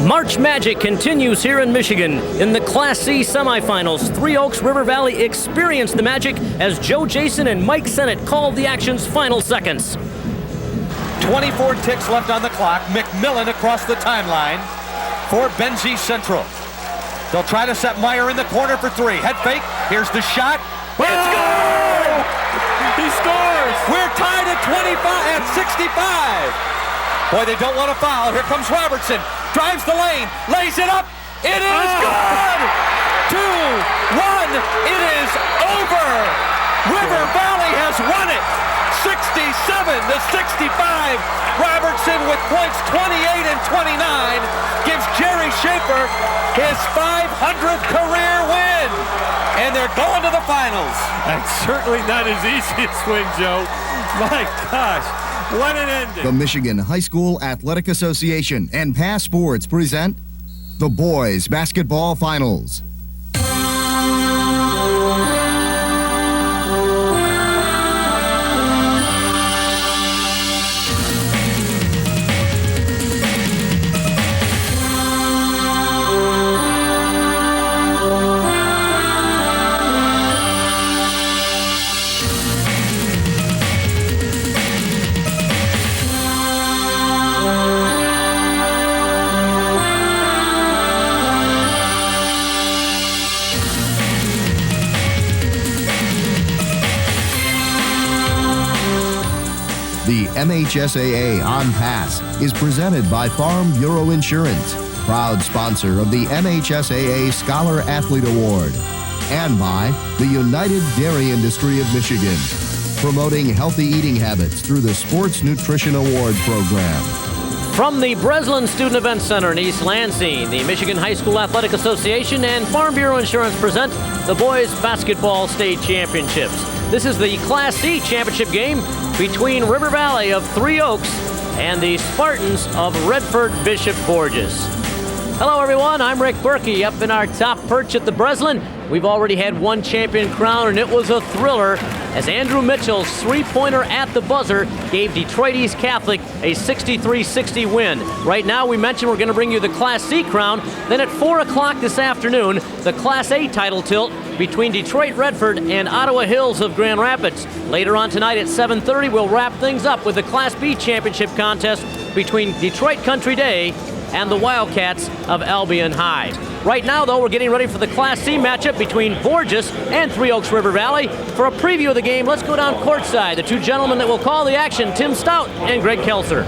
March Magic continues here in Michigan. In the Class C semifinals, Three Oaks River Valley experienced the magic as Joe Jason and Mike Sennett called the action's final seconds. 24 ticks left on the clock. McMillan across the timeline for Benzie Central. They'll try to set Meyer in the corner for three. Head fake. Here's the shot. It's good! He scores! We're tied at 65. Boy, they don't want to foul. Here comes Robertson. Drives the lane. Lays it up. It is good! 2-1. It is over. River Valley has won it. 67-65. Robertson with points 28 and 29 gives Jerry Schaefer his 500th career win. And they're going to the finals. That's certainly not as easy a swing, Joe. My gosh, what an ending. The Michigan High School Athletic Association and Pass Sports present the Boys Basketball Finals. The MHSAA On Pass is presented by Farm Bureau Insurance, proud sponsor of the MHSAA Scholar Athlete Award, and by the United Dairy Industry of Michigan, promoting healthy eating habits through the Sports Nutrition Award Program. From the Breslin Student Event Center in East Lansing, the Michigan High School Athletic Association and Farm Bureau Insurance present the Boys Basketball State Championships. This is the Class C championship game between River Valley of Three Oaks and the Spartans of Redford Bishop Borgess. Hello everyone, I'm Rick Berkey up in our top perch at the Breslin. We've already had one champion crown and it was a thriller as Andrew Mitchell's three-pointer at the buzzer gave Detroit East Catholic a 63-60 win. Right now we mentioned we're going to bring you the Class C crown. Then at 4 o'clock this afternoon, the Class A title tilt between Detroit Redford and Ottawa Hills of Grand Rapids. Later on tonight at 7:30, we'll wrap things up with the Class B championship contest between Detroit Country Day and the Wildcats of Albion High. Right now, though, we're getting ready for the Class C matchup between Borgess and Three Oaks River Valley. For a preview of the game, let's go down courtside. The two gentlemen that will call the action, Tim Staudt and Greg Kelser.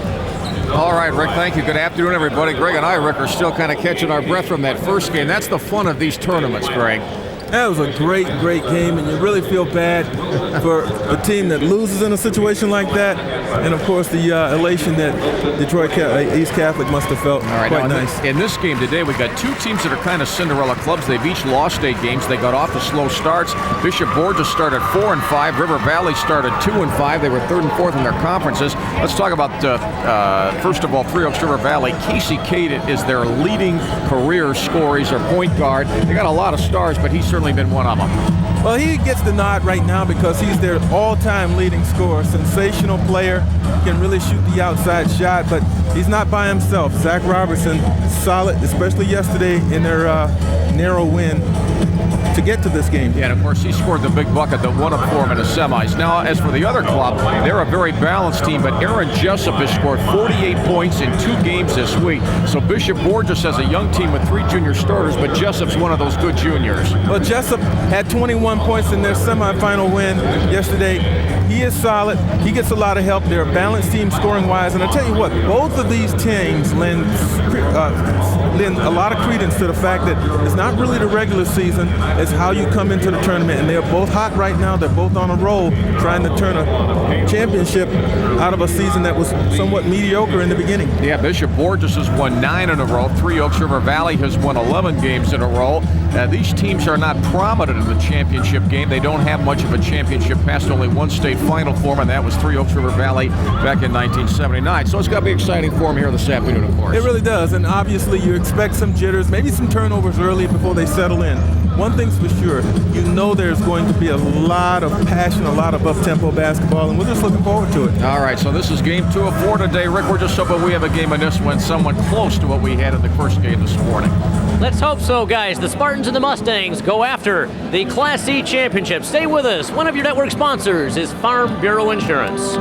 All right, Rick, thank you. Good afternoon, everybody. Greg and I, Rick, are still kind of catching our breath from that first game. That's the fun of these tournaments, Greg. That was a great game, and you really feel bad for a team that loses in a situation like that. And, of course, the elation that Detroit East Catholic must have felt. All right, quite nice. In this game today, we got two teams that are kind of Cinderella clubs. They've each lost state games. They got off to slow starts. Bishop Borgess started 4-5. River Valley started 2-5. They were 3rd and 4th in their conferences. Let's talk about, first of all, Three Oaks River Valley. Casey Cade is their leading career scorer. He's their point guard. They got a lot of stars, but he's certainly been one of them. Well, he gets the nod right now because he's their all-time leading scorer. Sensational player, can really shoot the outside shot, but he's not by himself. Zac Robertson, solid, especially yesterday in their narrow win to get to this game. Yeah, and of course he scored the big bucket that won up for him in the semis. Now, as for the other club, they're a very balanced team, but Aaron Jessup has scored 48 points in 2 games this week. So Bishop Borgess has a young team with 3 junior starters, but Jessup's one of those good juniors. Well, Jessup had 21 points in their semifinal win yesterday. He is solid. He gets a lot of help. They're a balanced team scoring-wise. And I'll tell you what, both of these teams lend a lot of credence to the fact that it's not really the regular season, it's how you come into the tournament. And they're both hot right now. They're both on a roll trying to turn a championship out of a season that was somewhat mediocre in the beginning. Yeah, Bishop Borgess has won 9 in a row. Three Oaks River Valley has won 11 games in a row. These teams are not prominent in the championship game. They don't have much of a championship past only one state final for them, and that was Three Oaks River Valley back in 1979. So it's got to be exciting for them here this afternoon, of course. It really does, and obviously you expect some jitters, maybe some turnovers early before they settle in. one thing's for sure, you know there's going to be a lot of passion, a lot of up-tempo basketball, and we're just looking forward to it. All right, so this is game 2 of 4 today. Rick, we're just hoping we have a game in this one somewhat close to what we had in the first game this morning. Let's hope so, guys. The Spartans and the Mustangs go after the Class C championship. Stay with us. One of your network sponsors is Farm Bureau Insurance.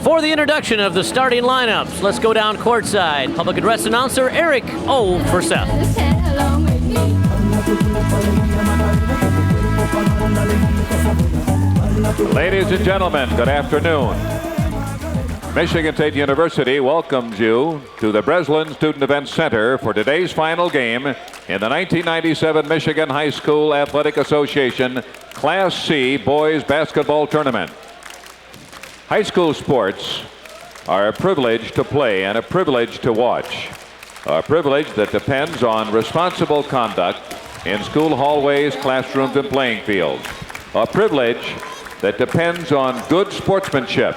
For the introduction of the starting lineups, let's go down courtside. Public address announcer Eric O. for Seth. Ladies and gentlemen, good afternoon. Michigan State University welcomes you to the Breslin Student Event Center for today's final game in the 1997 Michigan High School Athletic Association Class C Boys Basketball Tournament. High school sports are a privilege to play and a privilege to watch. A privilege that depends on responsible conduct in school hallways, classrooms, and playing fields. A privilege that depends on good sportsmanship.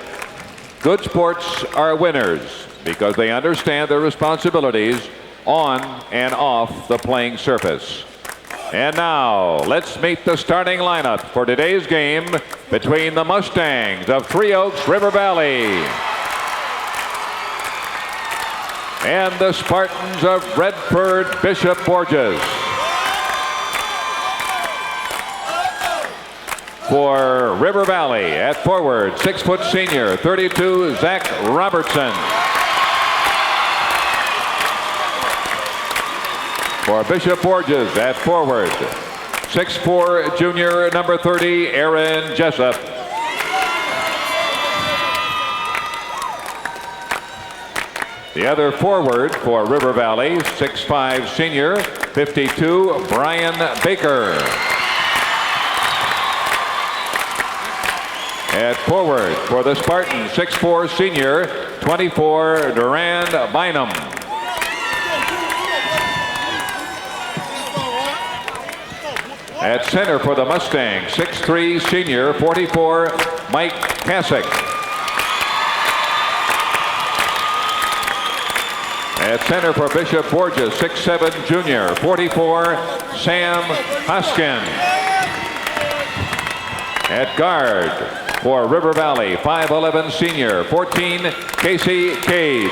Good sports are winners because they understand their responsibilities on and off the playing surface. And now, let's meet the starting lineup for today's game between the Mustangs of Three Oaks River Valley and the Spartans of Redford Bishop Borgess. For River Valley, at forward, 6-foot senior, 32, Zac Robertson. For Bishop Borgess, at forward, 6'4", junior, number 30, Aaron Jessup. The other forward for River Valley, 6'5", senior, 52, Brian Baker. At forward for the Spartans, 6'4", senior, 24, Durand Bynum. At center for the Mustangs, 6'3", senior, 44, Mike Kasich. At center for Bishop Borgess, 6'7", junior, 44, Sam Hoskins. At guard for River Valley, 5'11", senior, 14, Casey Cade.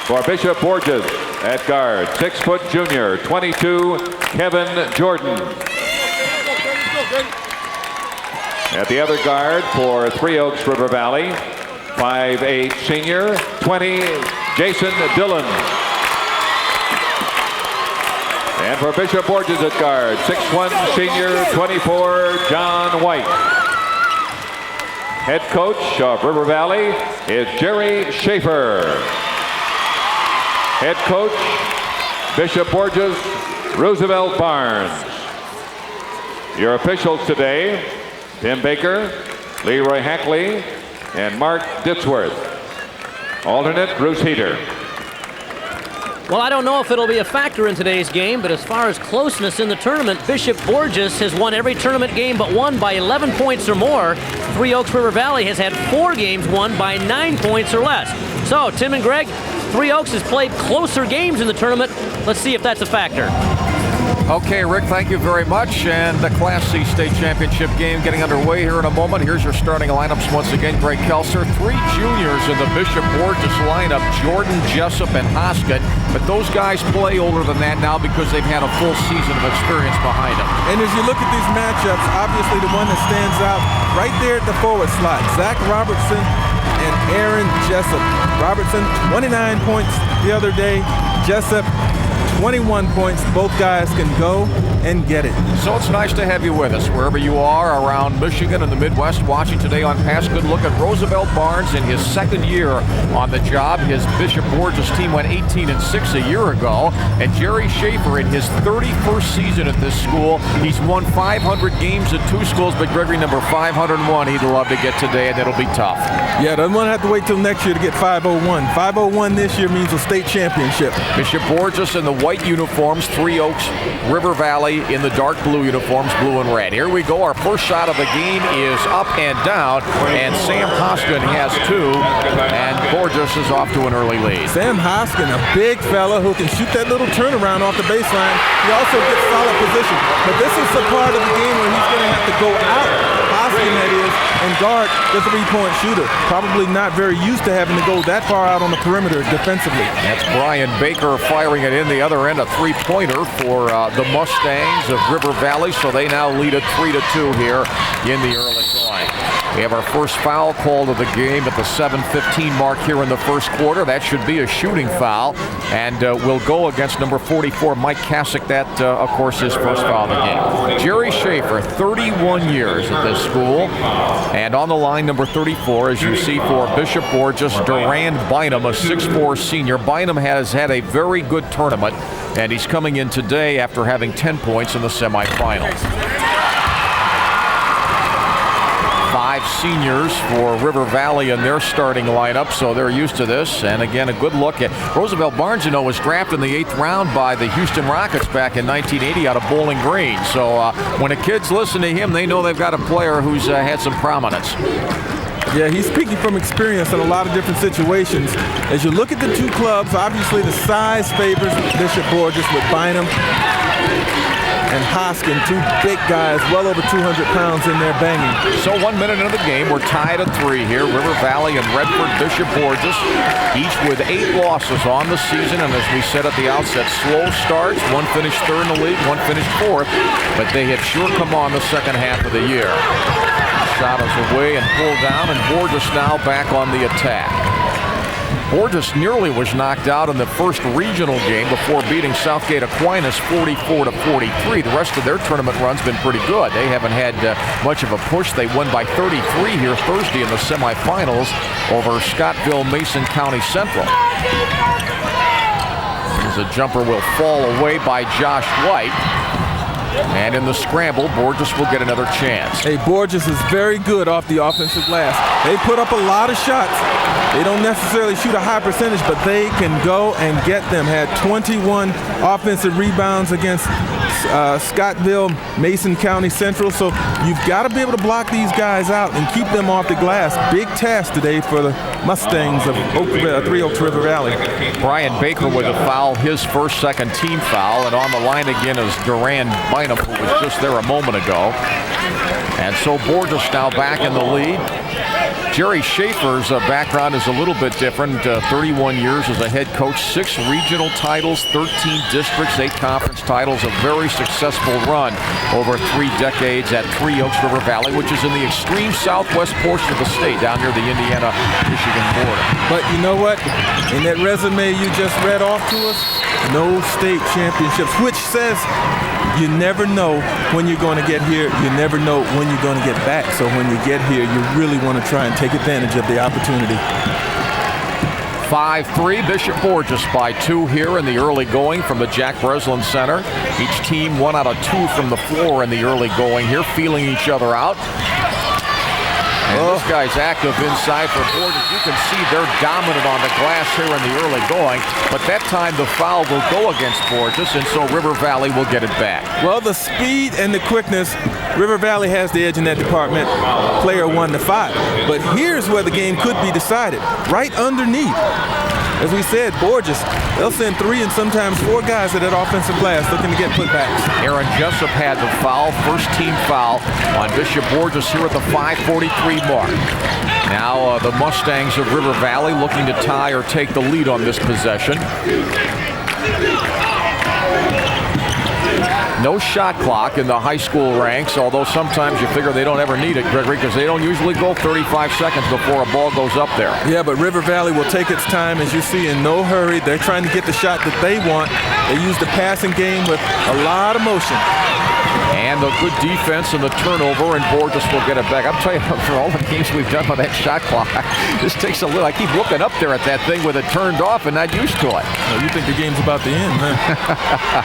For Bishop Borgess, at guard, 6-foot junior, 22, Kevin Jordan. At the other guard for Three Oaks River Valley, 5'8", senior, 20, Jason Dillon. And for Bishop Borgess at guard, 6'1", senior, 24, John White. Head coach of River Valley is Jerry Schaefer. Head coach, Bishop Borgess, Roosevelt Barnes. Your officials today, Tim Baker, Leroy Hackley, and Mark Ditzworth. Alternate, Bruce Heater. Well, I don't know if it'll be a factor in today's game, but as far as closeness in the tournament, Bishop Borgess has won every tournament game but one by 11 points or more. Three Oaks River Valley has had 4 games won by 9 points or less. So, Tim and Greg, Three Oaks has played closer games in the tournament. Let's see if that's a factor. Okay, Rick, thank you very much. And the Class C State Championship game getting underway here in a moment. Here's your starting lineups once again. Greg Kelser, 3 juniors in the Bishop Borgess lineup, Jordan, Jessup, and Hoskins. But those guys play older than that now because they've had a full season of experience behind them. And as you look at these matchups, obviously the one that stands out right there at the forward slot, Zac Robertson and Aaron Jessup. Robertson, 29 points the other day. Jessup, 21 points. Both guys can go and get it. So it's nice to have you with us wherever you are around Michigan and the Midwest watching today on Pass. Good look at Roosevelt Barnes in his 2nd year on the job. His Bishop Borgess team went 18-6 a year ago. And Jerry Schaefer in his 31st season at this school. He's won 500 games at 2 schools, but Gregory, number 501, he'd love to get today, and it'll be tough. Yeah, doesn't want to have to wait till next year to get 501. 501 this year means a state championship. Bishop Borgess in the white uniforms, Three Oaks, River Valley, Valley in the dark blue uniforms, blue and red. Here we go. Our first shot of the game is up and down, and Sam Hoskins has 2, and Borgess is off to an early lead. Sam Hoskins, a big fella who can shoot that little turnaround off the baseline. He also gets solid position. But this is the part of the game where he's going to have to go out, Hoskins that is, and guard the three-point shooter. Probably not very used to having to go that far out on the perimeter defensively. That's Brian Baker firing it in the other end, a three-pointer for the Mustangs of River Valley, so they now lead it 3-2 here in the early going. We have our first foul called of the game at the 7:15 mark here in the first quarter. That should be a shooting foul, and will go against number 44, Mike Kasich. That, of course, his first foul of the game. Jerry Schaefer, 31 years at this school, and on the line, number 34, as you see, for Bishop Borgess, Durand Bynum, a 6'4 senior. Bynum has had a very good tournament, and he's coming in today after having 10 points in the semifinals. 5 seniors for River Valley in their starting lineup, so they're used to this. And again, a good look at Roosevelt Barnes, you know, was drafted in the 8th round by the Houston Rockets back in 1980 out of Bowling Green. So when the kids listen to him, they know they've got a player who's had some prominence. Yeah, he's speaking from experience in a lot of different situations. As you look at the two clubs, obviously the size favors Bishop Borgess with Bynum and Hoskins, 2 big guys, well over 200 pounds in there banging. So 1 minute into the game, we're tied at 3 here. River Valley and Redford Bishop Borgess, each with 8 losses on the season. And as we said at the outset, slow starts. One finished 3rd in the league, one finished 4th. But they have sure come on the second half of the year. Shot is away and pulled down, and Borgess now back on the attack. Borgess nearly was knocked out in the first regional game before beating Southgate Aquinas 44-43. The rest of their tournament run's been pretty good. They haven't had much of a push. They won by 33 here Thursday in the semifinals over Scottville Mason County Central. As a jumper will fall away by Josh White. And in the scramble, Borgess will get another chance. Hey, Borgess is very good off the offensive glass. They put up a lot of shots. They don't necessarily shoot a high percentage, but they can go and get them. Had 21 offensive rebounds against Scottville Mason County Central. So you've got to be able to block these guys out and keep them off the glass. Big task today for the Mustangs of Three Oaks River Valley. Brian Baker with a foul, his first second team foul, and on the line again is Durand Bynum, who was just there a moment ago. And so Borgess now back in the lead. Jerry Schaefer's background is a little bit different. 31 years as a head coach, 6 regional titles, 13 districts, 8 conference titles, a very successful run over 3 decades at Three Oaks River Valley, which is in the extreme southwest portion of the state, down near the Indiana-Michigan border. But you know what? In that resume you just read off to us, no state championships, which says you never know when you're going to get here. You never know when you're going to get back. So when you get here, you really want to try and take advantage of the opportunity. 5-3, Bishop Borgess by 2 here in the early going from the Jack Breslin Center. Each team 1 out of 2 from the floor in the early going here, feeling each other out. And this guy's active inside for Borgess. You can see they're dominant on the glass here in the early going, but that time the foul will go against Borgess, and so River Valley will get it back. Well, the speed and the quickness, River Valley has the edge in that department, player 1 to 5. But here's where the game could be decided, right underneath. As we said, Borgess, they'll send 3 and sometimes 4 guys at that offensive glass looking to get putbacks. Aaron Jessup had the foul, first team foul on Bishop Borgess here at the 5:43 mark. Now the Mustangs of River Valley looking to tie or take the lead on this possession. No shot clock in the high school ranks, although sometimes you figure they don't ever need it, Gregory, because they don't usually go 35 seconds before a ball goes up there. Yeah, but River Valley will take its time, as you see, in no hurry. They're trying to get the shot that they want. They use the passing game with a lot of motion. And a good defense and the turnover, and Borgess will get it back. I'm telling you, for all the games we've done with that shot clock, this takes a little. I keep looking up there at that thing with it turned off and not used to it. Well, you think the game's about to end, huh?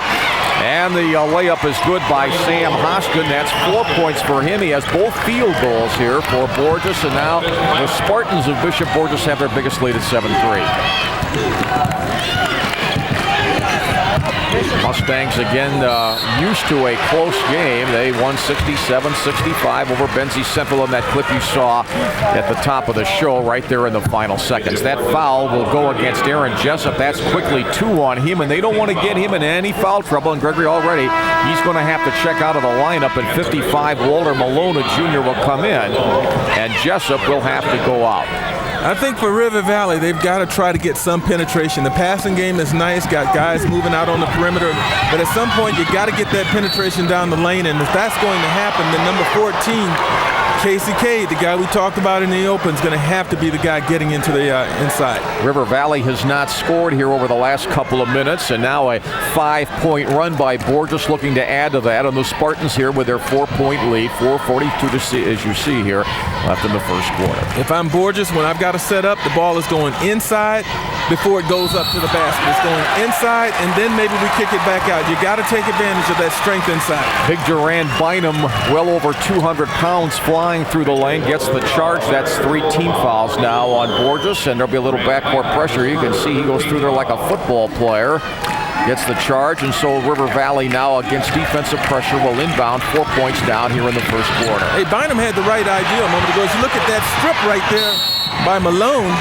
And the layup is good by Sam Hoskins. That's 4 points for him. He has both field goals here for Borgess, and now the Spartans of Bishop Borgess have their biggest lead at 7-3. Mustangs again used to a close game. They won 67-65 over Benzie Central in that clip you saw at the top of the show right there in the final seconds. That foul will go against Aaron Jessup. That's quickly 2 on him, and they don't want to get him in any foul trouble. And Gregory already, he's going to have to check out of the lineup, and 55 Walter Malone Jr. will come in, and Jessup will have to go out. I think for River Valley, they've got to try to get some penetration. The passing game is nice, got guys moving out on the perimeter, but at some point you got to get that penetration down the lane, and if that's going to happen, then number 14, Casey Cade, the guy we talked about in the open, is going to have to be the guy getting into the inside. River Valley has not scored here over the last couple of minutes, and now a 5-point run by Borgess looking to add to that, and the Spartans here with their 4-point lead, 4:42 to see, as you see here, left in the first quarter. If I'm Borgess, when I've got to set up, the ball is going inside before it goes up to the basket. It's going inside, and then maybe we kick it back out. You got to take advantage of that strength inside. Big Duran Bynum, well over 200 pounds, flying through the lane, gets the charge. That's 3 team fouls now on Borgess, and there'll be a little backcourt pressure. You can see he goes through there like a football player. Gets the charge, and so River Valley now against defensive pressure will inbound 4 points down here in the first quarter. Hey, Bynum had the right idea a moment ago. As you look at that strip right there by Malone.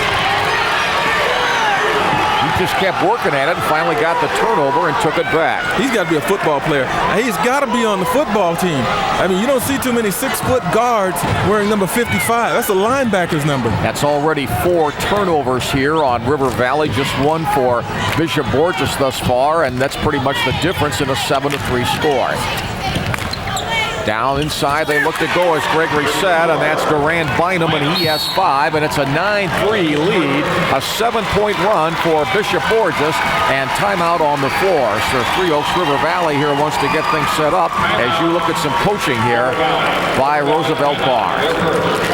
He just kept working at it and finally got the turnover and took it back. He's got to be a football player. He's got to be on the football team. I mean, you don't see too many 6-foot guards wearing number 55. That's a linebacker's number. That's already 4 turnovers here on River Valley. Just 1 for Bishop Borgess thus far, and that's pretty much the difference in a 7-3 score. Down inside, they look to go, as Gregory said, and that's Duran Bynum, and he has 5, and it's a 9-3 lead, a 7-point run for Bishop Borgess, and timeout on the floor. So Three Oaks River Valley here wants to get things set up as you look at some coaching here by Roosevelt Barnes.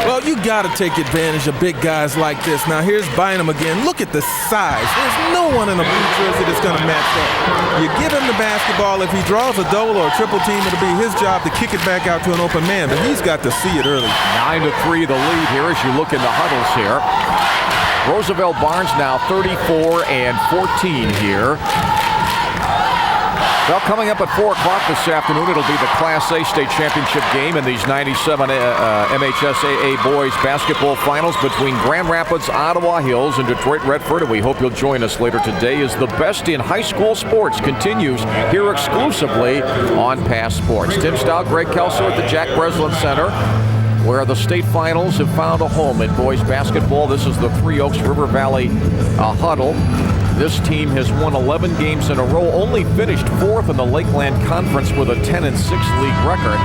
Well, you got to take advantage of big guys like this. Now, here's Bynum again. Look at the size. There's no one in a blue jersey that's going to match that. You give him the basketball. If he draws a double or a triple team, it'll be his job to kick it back out to an open man, but he's got to see it early. 9-3 the lead here as you look in the huddles here. Roosevelt Barnes now 34 and 14 here. Well, coming up at 4 o'clock this afternoon, it'll be the Class A state championship game in these 97 MHSAA boys basketball finals between Grand Rapids, Ottawa Hills, and Detroit Redford. And we hope you'll join us later today as the best in high school sports continues here exclusively on Pass Sports. Tim Staudt, Greg Kelser at the Jack Breslin Center, where the state finals have found a home in boys basketball. This is the Three Oaks River Valley huddle. This team has won 11 games in a row, only finished 4th in the Lakeland Conference with a 10-6 league record.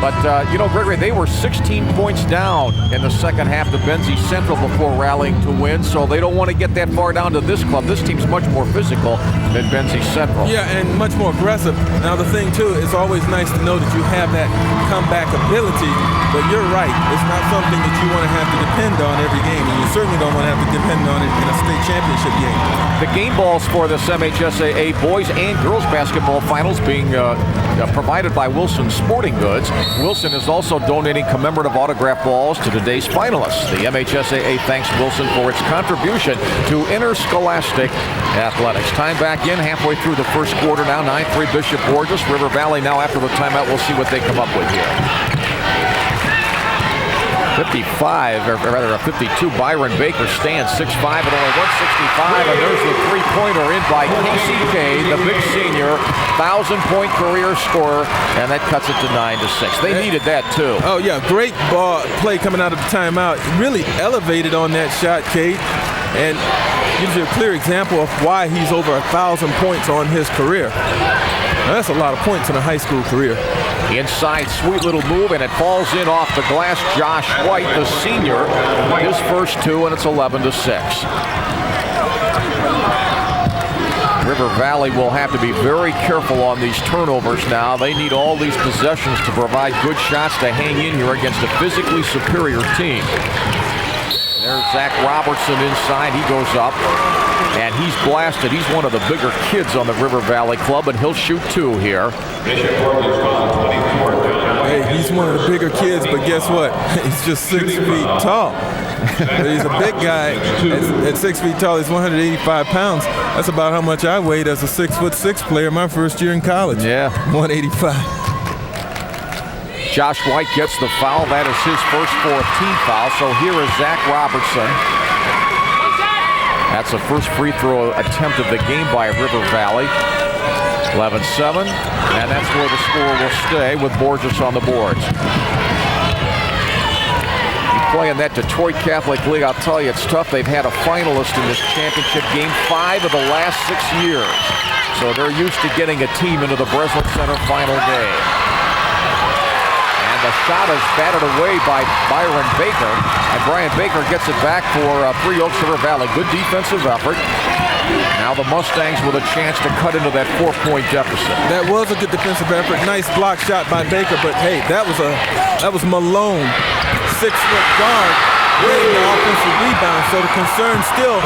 But, you know, Gregory, they were 16 points down in the second half to Benzie Central before rallying to win, so they don't want to get that far down to this club. This team's much more physical than Benzie Central. Yeah, and much more aggressive. Now, the thing, too, it's always nice to know that you have that comeback ability, but you're right. It's not something that you want to have to depend on every game, and you certainly don't want to have to depend on it in a state championship game. The game balls for this MHSAA boys and girls basketball finals being provided by Wilson Sporting Goods. Wilson is also donating commemorative autograph balls to today's finalists. The MHSAA thanks Wilson for its contribution to interscholastic athletics. Time back in, halfway through the first quarter now. 9-3 Bishop Borgess. River Valley now after the timeout. We'll see what they come up with here. 55, or rather a 52, Byron Baker stands 6'5" at only 165, and there's the three-pointer in by Casey Cade, the big senior, 1,000-point career scorer, and that cuts it to 9-6. They needed that too. Oh yeah, great ball play coming out of the timeout. Really elevated on that shot, Cade, and gives you a clear example of why he's over 1,000 points on his career. Now, that's a lot of points in a high school career. Inside, sweet little move, and it falls in off the glass. Josh White, the senior, his first 2, and it's 11-6. River Valley will have to be very careful on these turnovers now. They need all these possessions to provide good shots to hang in here against a physically superior team. There's Zac Robertson inside. He goes up, and he's blasted. He's one of the bigger kids on the River Valley club, and he'll shoot 2 here. Hey, he's one of the bigger kids, but guess what? He's just 6 feet tall. But he's a big guy. At 6 feet tall, he's 185 pounds. That's about how much I weighed as a 6'6" player my first year in college. Yeah. 185. Josh White gets the foul. That is his first 4th-team foul. So here is Zac Robertson. That's the first free throw attempt of the game by River Valley. 11-7, and that's where the score will stay with Borgess on the boards. You play in that Detroit Catholic League, I'll tell you, it's tough. They've had a finalist in this championship game 5 of the last 6 years. So they're used to getting a team into the Breslin Center final game. The shot is batted away by Byron Baker, and Brian Baker gets it back for Three Oaks River Valley. Good defensive effort. Now the Mustangs with a chance to cut into that 4-point deficit. That was a good defensive effort. Nice block shot by Baker, but hey, that was Malone, 6-foot guard, getting the offensive rebound. So the concern still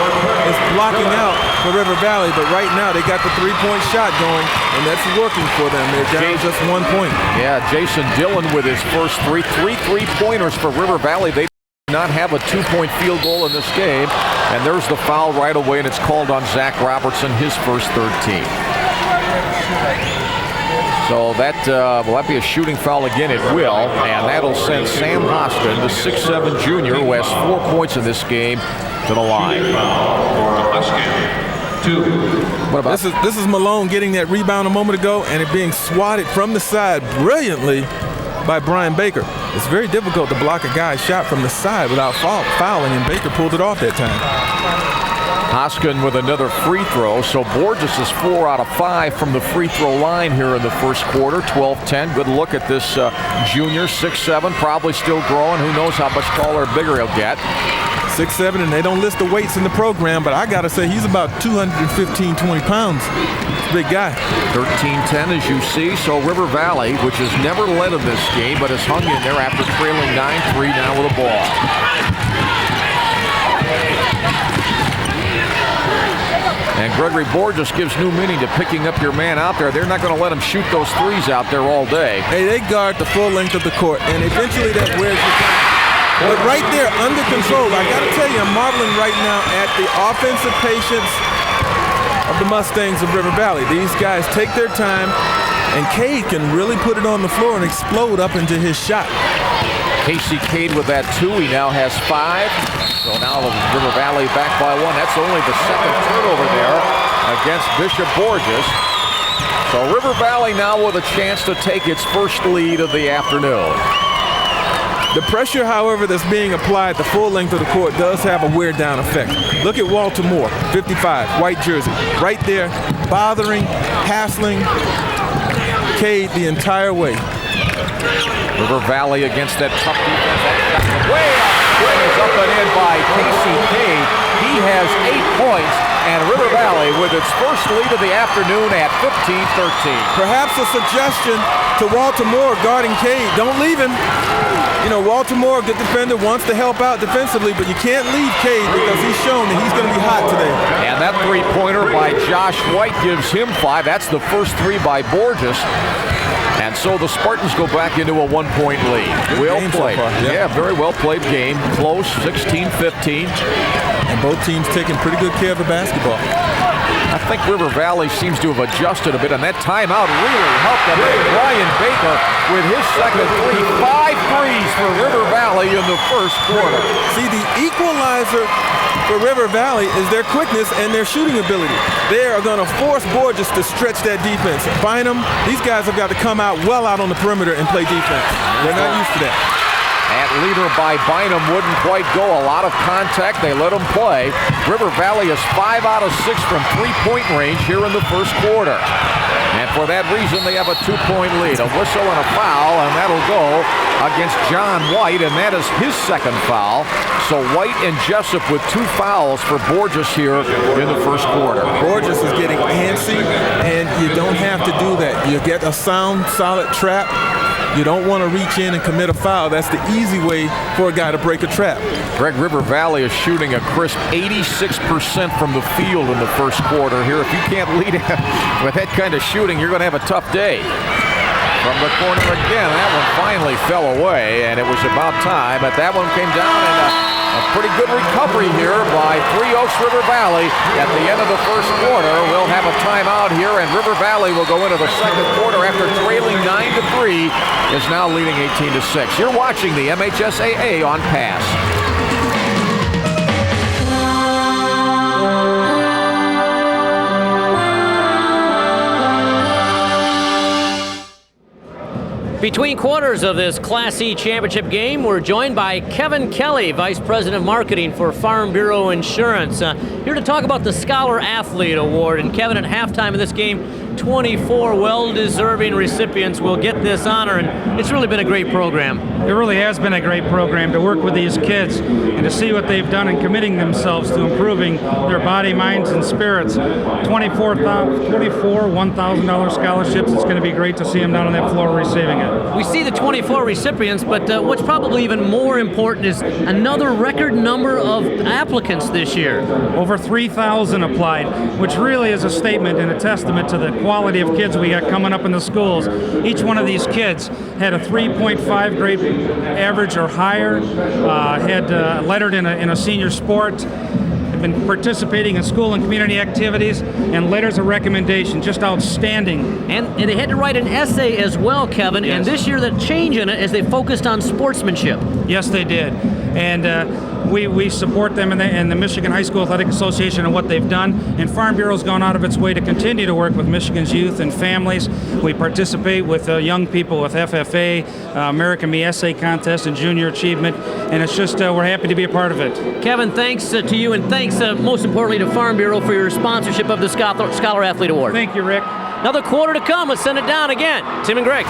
is blocking out for River Valley, but right now they got the 3-point shot going, and that's working for them. They're down just 1 point. Yeah, Jason Dillon with his first three three-pointers for River Valley. They do not have a 2-point field goal in this game, and there's the foul right away, and it's called on Zac Robertson, his first 13. So will that be a shooting foul again? It will, and that'll send Sam Hoskins, the 6'7" junior who has 4 points in this game, to the line. What about this is Malone getting that rebound a moment ago, and it being swatted from the side brilliantly by Brian Baker. It's very difficult to block a guy's shot from the side without fouling, and Baker pulled it off that time. Hoskins with another free throw, so Borgess is 4 out of 5 from the free throw line here in the first quarter. 12-10. Good look at this junior, 6'7", probably still growing. Who knows how much taller or bigger he'll get. 6'7", and they don't list the weights in the program, but I gotta say he's about 215, 20 pounds. Big guy. 13-10 as you see. So River Valley, which has never led in this game, but has hung in there after trailing 9-3 now with a ball. And Gregory Borgess gives new meaning to picking up your man out there. They're not going to let him shoot those threes out there all day. Hey, they guard the full length of the court, and eventually that wears you down. But right there, under control, I got to tell you, I'm marveling right now at the offensive patience of the Mustangs of River Valley. These guys take their time, and Cade can really put it on the floor and explode up into his shot. Casey Cade with that 2. He now has 5. So now River Valley back by 1. That's only the second turnover there against Bishop Borgess. So River Valley now with a chance to take its first lead of the afternoon. The pressure, however, that's being applied the full length of the court does have a wear down effect. Look at Walter Moore, 55, white jersey. Right there, bothering, hassling Cade the entire way. River Valley against that tough defense. Way up and in by Casey Cade. He has 8 points, and River Valley with its first lead of the afternoon at 15-13. Perhaps a suggestion to Walter Moore guarding Cade. Don't leave him. You know, Walter Moore, good defender, wants to help out defensively, but you can't leave Cade because he's shown that he's going to be hot today. And that three-pointer by Josh White gives him 5. That's the first 3 by Borgess. And so the Spartans go back into a 1-point lead. Well played. So yeah, very well played game. Close, 16-15. And both teams taking pretty good care of the basketball. I think River Valley seems to have adjusted a bit, and that timeout really helped them. Brian Baker with his second 3. 5 threes for River Valley in the first quarter. See, the equalizer for River Valley is their quickness and their shooting ability. They are going to force Borgess to stretch that defense. Bynum, these guys have got to come out well out on the perimeter and play defense. They're not used to that. That leader by Bynum wouldn't quite go. A lot of contact. They let him play. River Valley is 5 out of 6 from 3-point range here in the first quarter. And for that reason, they have a 2-point lead. A whistle and a foul, and that'll go against John White, and that is his second foul. So White and Jessup with 2 fouls for Borgess here in the first quarter. Borgess is getting antsy, and you don't have to do that. You get a sound, solid trap. You don't want to reach in and commit a foul. That's the easy way for a guy to break a trap. Greg, River Valley is shooting a crisp 86% from the field in the first quarter here. If you can't lead with that kind of shooting, you're going to have a tough day. From the corner again, that one finally fell away, and it was about time, but that one came down, and a pretty good recovery here by Three Oaks River Valley at the end of the first quarter. We'll have a timeout here, and River Valley will go into the second quarter after trailing 9-3, is now leading 18-6. You're watching the MHSAA on Pass. Between quarters of this Class C championship game, we're joined by Kevin Kelly, Vice President of Marketing for Farm Bureau Insurance, here to talk about the Scholar Athlete Award. And Kevin, at halftime of this game, 24 well-deserving recipients will get this honor, and it's really been a great program. It really has been a great program to work with these kids and to see what they've done in committing themselves to improving their body, minds, and spirits. 24 $1,000 scholarships. It's going to be great to see them down on that floor receiving it. We see the 24 recipients, but what's probably even more important is another record number of applicants this year. Over 3,000 applied, which really is a statement and a testament to the quality of kids we got coming up in the schools. Each one of these kids had a 3.5 grade average or higher, had lettered in a senior sport, have been participating in school and community activities, and letters of recommendation, just outstanding. And they had to write an essay as well, Kevin, yes. And this year the change in it is they focused on sportsmanship. Yes, they did. And we support them in the Michigan High School Athletic Association and what they've done. And Farm Bureau's gone out of its way to continue to work with Michigan's youth and families. We participate with young people with FFA, American Me Essay Contest, and Junior Achievement. And it's just, we're happy to be a part of it. Kevin, thanks to you, and thanks most importantly to Farm Bureau for your sponsorship of the Scholar Athlete Award. Thank you, Rick. Another quarter to come. Let's send it down again. Tim and Greg.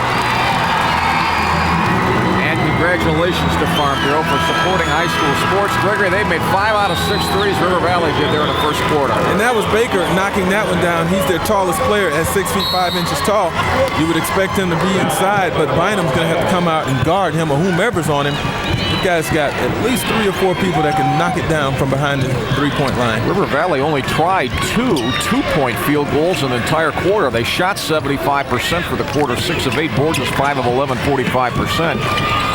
Congratulations to Farm Bureau for supporting high school sports. Gregory, they made 5 out of 6 threes. River Valley did there in the first quarter. And that was Baker knocking that one down. He's their tallest player at 6 feet 5 inches tall. You would expect him to be inside, but Bynum's going to have to come out and guard him or whomever's on him. You guys got at least 3 or 4 people that can knock it down from behind the three-point line. River Valley only tried 2 two-point field goals in the entire quarter. They shot 75% for the quarter, 6 of 8. Borgess 5 of 11, 45%.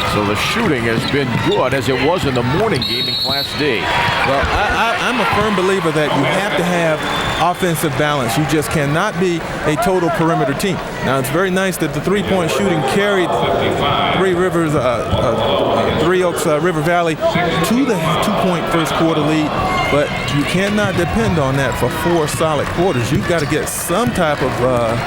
So the shooting has been good, as it was in the morning game in Class D. Well, I'm a firm believer that you have to have offensive balance. You just cannot be a total perimeter team. Now, it's very nice that the three-point shooting carried Three Oaks River Valley to the 2-point first quarter lead, but you cannot depend on that for 4 solid quarters. You've got to get some type of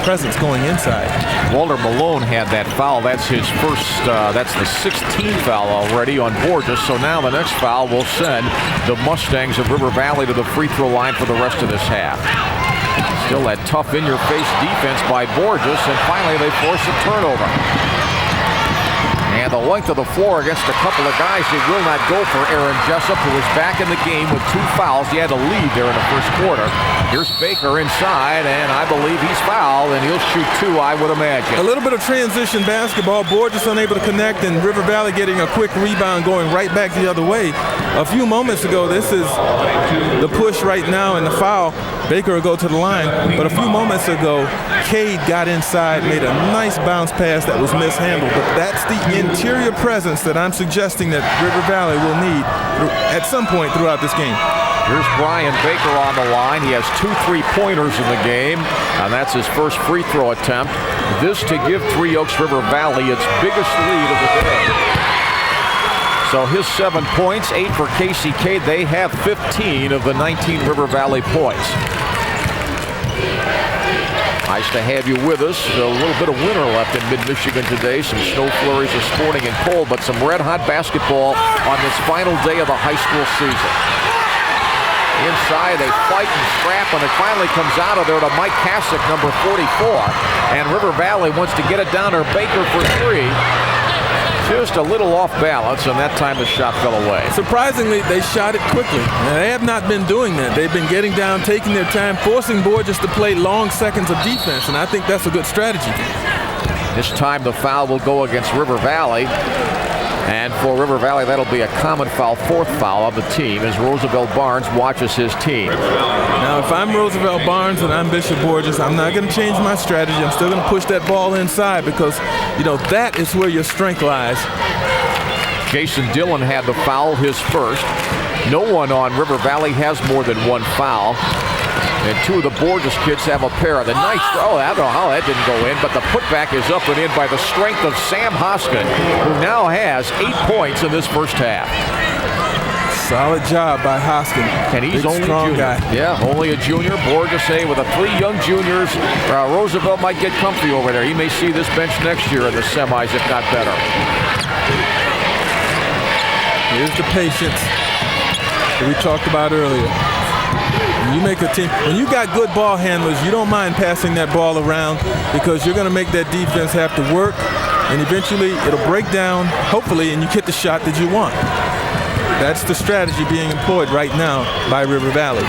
presence going inside. Walter Malone had that foul. That's his first, that's the 16th foul already on Borgess. So now the next foul will send the Mustangs of River Valley to the free throw line for the rest of this half. Still that tough in-your-face defense by Borgess, and finally they force a turnover. And the length of the floor against a couple of guys, it will not go for Aaron Jessup, who is back in the game with 2 fouls. He had to lead there in the first quarter. Here's Baker inside, and I believe he's fouled, and he'll shoot 2, I would imagine. A little bit of transition basketball. Borgess unable to connect, and River Valley getting a quick rebound going right back the other way. A few moments ago, this is the push right now and the foul. Baker will go to the line, but a few moments ago, Cade got inside, made a nice bounce pass that was mishandled, but that's the interior presence that I'm suggesting that River Valley will need at some point throughout this game. Here's Brian Baker on the line. He has 2 3-pointers in the game, and that's his first free throw attempt. This to give Three Oaks River Valley its biggest lead of the day. So his 7 points, 8 for Casey Cade. They have 15 of the 19 River Valley points. Nice to have you with us. A little bit of winter left in mid-Michigan today. Some snow flurries of sporting and cold, but some red-hot basketball on this final day of the high school season. Inside, they fight and scrap, and it finally comes out of there to Mike Kasich, number 44. And River Valley wants to get it down to Baker for 3. Just a little off balance, and that time the shot fell away. Surprisingly, they shot it quickly. Now, they have not been doing that. They've been getting down, taking their time, forcing Borgess to play long seconds of defense, and I think that's a good strategy. This time the foul will go against River Valley. And for River Valley, that'll be a common foul, 4th foul of the team as Roosevelt Barnes watches his team. Now, if I'm Roosevelt Barnes and I'm Bishop Borgess, I'm not going to change my strategy. I'm still going to push that ball inside because, that is where your strength lies. Jason Dillon had the foul, his first. No one on River Valley has more than 1 foul. And 2 of the Borgess kids have a pair. The nice, I don't know how that didn't go in, but the putback is up and in by the strength of Sam Hoskins, who now has 8 points in this first half. Solid job by Hoskins. And he's Big, only strong junior. guy. Yeah, only a junior. Borgess with the 3 young juniors. Roosevelt might get comfy over there. He may see this bench next year in the semis, if not better. Here's the patience that we talked about earlier. When you make a team, when you got good ball handlers, you don't mind passing that ball around because you're going to make that defense have to work, and eventually it'll break down, hopefully, and you get the shot that you want. That's the strategy being employed right now by River Valley.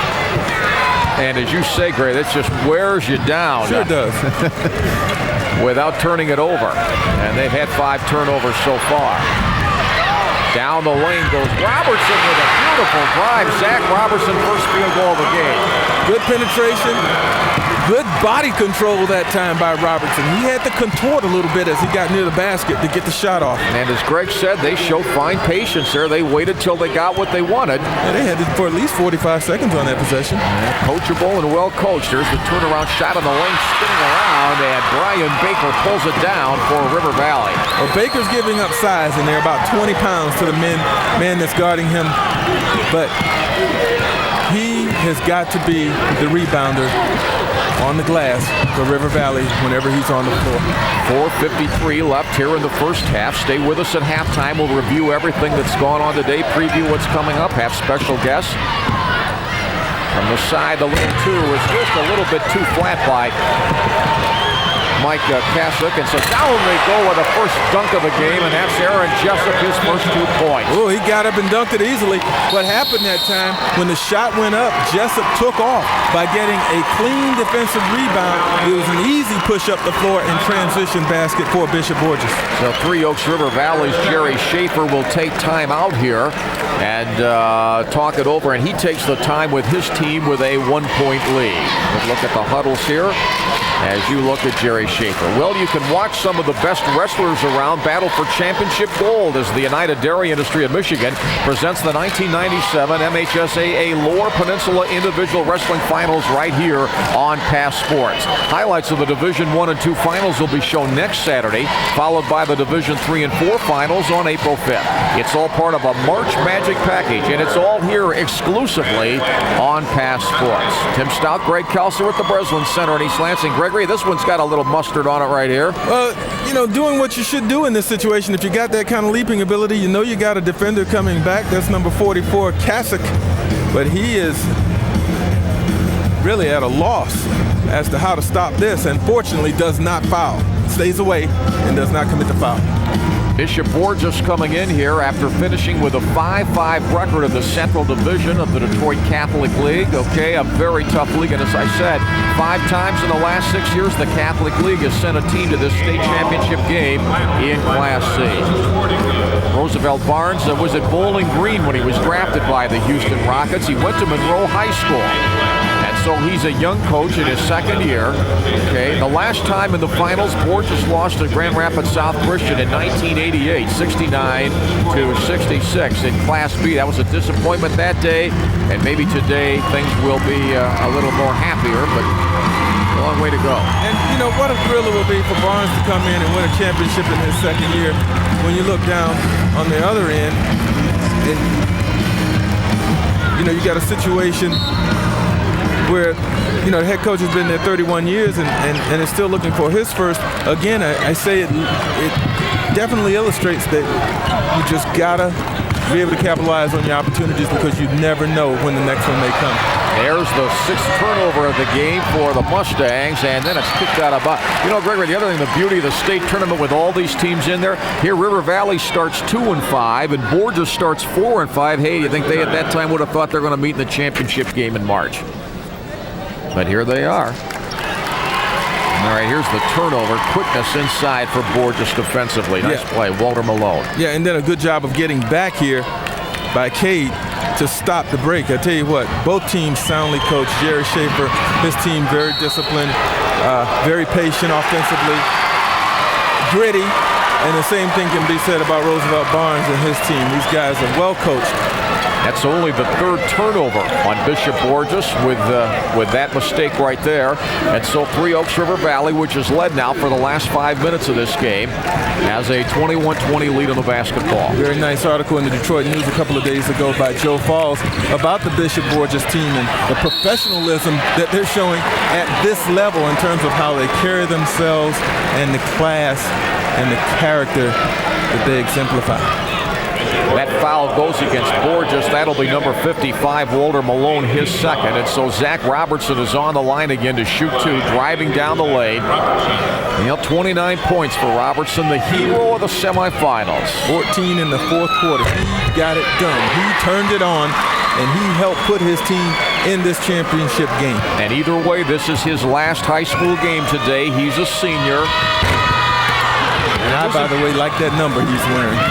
And as you say, Gray, that just wears you down. Sure does. Without turning it over. And they've had 5 turnovers so far. Down the lane goes Robertson with a beautiful drive. Zac Robertson, first field goal of the game. Good penetration. Good body control that time by Robertson. He had to contort a little bit as he got near the basket to get the shot off. And as Greg said, they showed fine patience there. They waited till they got what they wanted. Yeah, they had it for at least 45 seconds on that possession. Coachable and well coached. There's the turnaround shot on the lane, spinning around, and Brian Baker pulls it down for River Valley. Well, Baker's giving up size, and they're about 20 pounds to the man that's guarding him. But he has got to be the rebounder on the glass for River Valley whenever he's on the floor. 4:53 left here in the first half. Stay with us at halftime. We'll review everything that's gone on today, preview what's coming up, have special guests. From the side, the little 2 is just a little bit too flat by Mike Kasich, and so down they go with the first dunk of the game, and that's Aaron Jessup, his first 2 points. Oh, he got up and dunked it easily. What happened that time, when the shot went up, Jessup took off by getting a clean defensive rebound. It was an easy push up the floor and transition basket for Bishop Borgess. So 3 Oaks River Valley's Jerry Schaefer will take time out here and talk it over, and he takes the time with his team with a 1-point lead. We'll look at the huddles here as you look at Jerry Schaefer. Well, you can watch some of the best wrestlers around battle for championship gold as the United Dairy Industry of Michigan presents the 1997 MHSAA Lower Peninsula Individual Wrestling Finals right here on Pass Sports. Highlights of the Division I and II Finals will be shown next Saturday, followed by the Division III and IV Finals on April 5th. It's all part of a March Magic package, and it's all here exclusively on Pass Sports. Tim Staudt, Greg Kelser at the Breslin Center in East Lansing. Gregory, this one's got a little mustard on it right here. Well, doing what you should do in this situation. If you got that kind of leaping ability, you got a defender coming back. That's number 44, Kasich. But he is really at a loss as to how to stop this, and fortunately does not foul. Stays away and does not commit the foul. Bishop Borgess coming in here after finishing with a 5-5 record of the Central Division of the Detroit Catholic League. Okay, a very tough league, and as I said, 5 times in the last 6 years, the Catholic League has sent a team to this state championship game in Class C. Roosevelt Barnes was at Bowling Green when he was drafted by the Houston Rockets. He went to Monroe High School. So he's a young coach in his 2nd year. Okay, the last time in the finals, Borgess lost to Grand Rapids South Christian in 1988, 69-66 in Class B. That was a disappointment that day, and maybe today things will be a little more happier, but a long way to go. And what a thrill it will be for Barnes to come in and win a championship in his 2nd year. When you look down on the other end, you got a situation where the head coach has been there 31 years and is still looking for his first. Again, I say it definitely illustrates that you just gotta be able to capitalize on your opportunities because you never know when the next one may come. There's the 6th turnover of the game for the Mustangs, and then it's kicked out of bounds. Gregory, the other thing, the beauty of the state tournament with all these teams in there, here River Valley starts 2-5, and Borgess starts 4-5. Hey, you think they at that time would have thought they're going to meet in the championship game in March? But here they are. All right, here's the turnover. Quickness inside for Borgess defensively. Nice play, Walter Malone. Yeah, and then a good job of getting back here by Cade to stop the break. I tell you what, both teams soundly coached. Jerry Schaefer, his team very disciplined, very patient offensively, gritty, and the same thing can be said about Roosevelt Barnes and his team. These guys are well coached. That's only the third turnover on Bishop Borgess with that mistake right there. And so Three Oaks River Valley, which has led now for the last 5 minutes of this game, has a 21-20 lead on the basketball. Very nice article in the Detroit News a couple of days ago by Joe Falls about the Bishop Borgess team and the professionalism that they're showing at this level in terms of how they carry themselves and the class and the character that they exemplify. That foul goes against Borgess. That'll be number 55, Walter Malone, his second. And so Zac Robertson is on the line again to shoot two, driving down the lane. 29 points for Robertson, the hero of the semifinals. 14 in the fourth quarter. He got it done. He turned it on, and he helped put his team in this championship game. And either way, this is his last high school game today. He's a senior. And I, by the way, like that number he's wearing.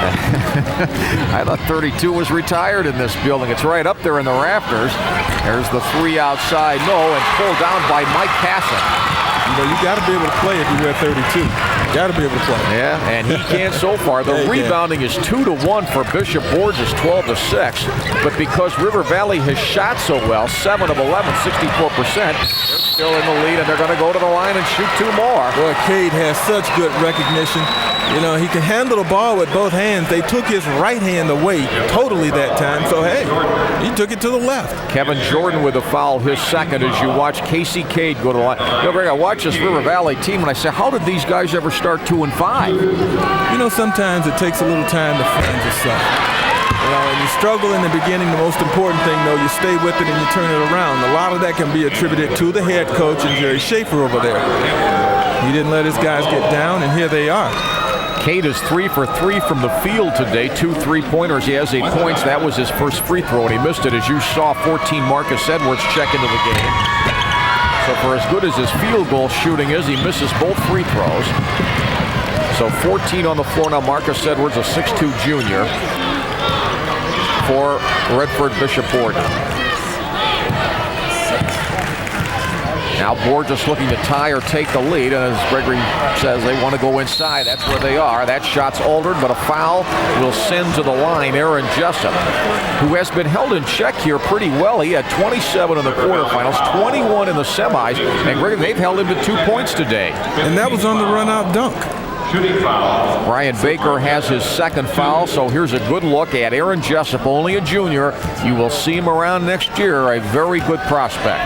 I thought 32 was retired in this building. It's right up there in the rafters. There's the three outside, and pulled down by Mike Casson. You got to be able to play if you wear 32. Got to be able to play. Yeah, and he can so far. The rebounding is 2-1 for Bishop Borgess, 12-6. But because River Valley has shot so well, 7 of 11, 64%, they're still in the lead, and they're going to go to the line and shoot two more. Boy, Cade has such good recognition. He can handle the ball with both hands. They took his right hand away totally that time. So, hey, he took it to the left. Kevin Jordan with a foul, his second, as you watch Casey Cade go to the line. Greg, I watch this River Valley team, and I say, how did these guys ever start 2 and 5? Sometimes it takes a little time to find yourself. When you struggle in the beginning, the most important thing, though, you stay with it and you turn it around. A lot of that can be attributed to the head coach and Jerry Schaefer over there. He didn't let his guys get down, and here they are. Cade is 3 for 3 from the field today, 2 3-pointers. He has 8 points. That was his first free throw, and he missed it. As you saw, 14 Marcus Edwards check into the game. So for as good as his field goal shooting is, he misses both free throws. So 14 on the floor now. Marcus Edwards, a 6'2 junior for Redford Bishop Borgess. Now Borgess looking to tie or take the lead, and as Gregory says, they want to go inside. That's where they are. That shot's altered, but a foul will send to the line Aaron Jessup, who has been held in check here pretty well. He had 27 in the quarterfinals, 21 in the semis, and Gregory, they've held him to 2 points today. And that was on the run-out dunk. Brian Baker has his second foul, so here's a good look at Aaron Jessup, only a junior. You will see him around next year, a very good prospect.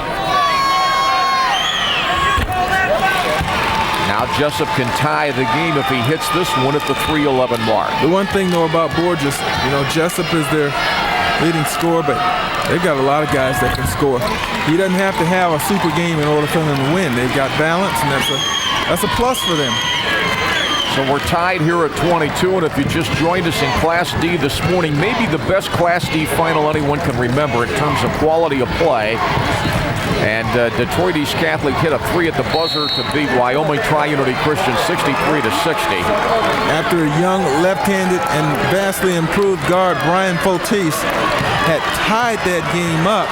Now Jessup can tie the game if he hits this one at the 3:11 mark. The one thing, though, about Borgess, Jessup is their leading scorer, but they've got a lot of guys that can score. He doesn't have to have a super game in order for them to win. They've got balance, and that's a plus for them. So we're tied here at 22, and if you just joined us in Class D this morning, maybe the best Class D final anyone can remember in terms of quality of play. And Detroit East Catholic hit a 3 at the buzzer to beat Wyoming Tri-Unity Christian 63-60. After a young left-handed and vastly improved guard, Brian Fotis, had tied that game up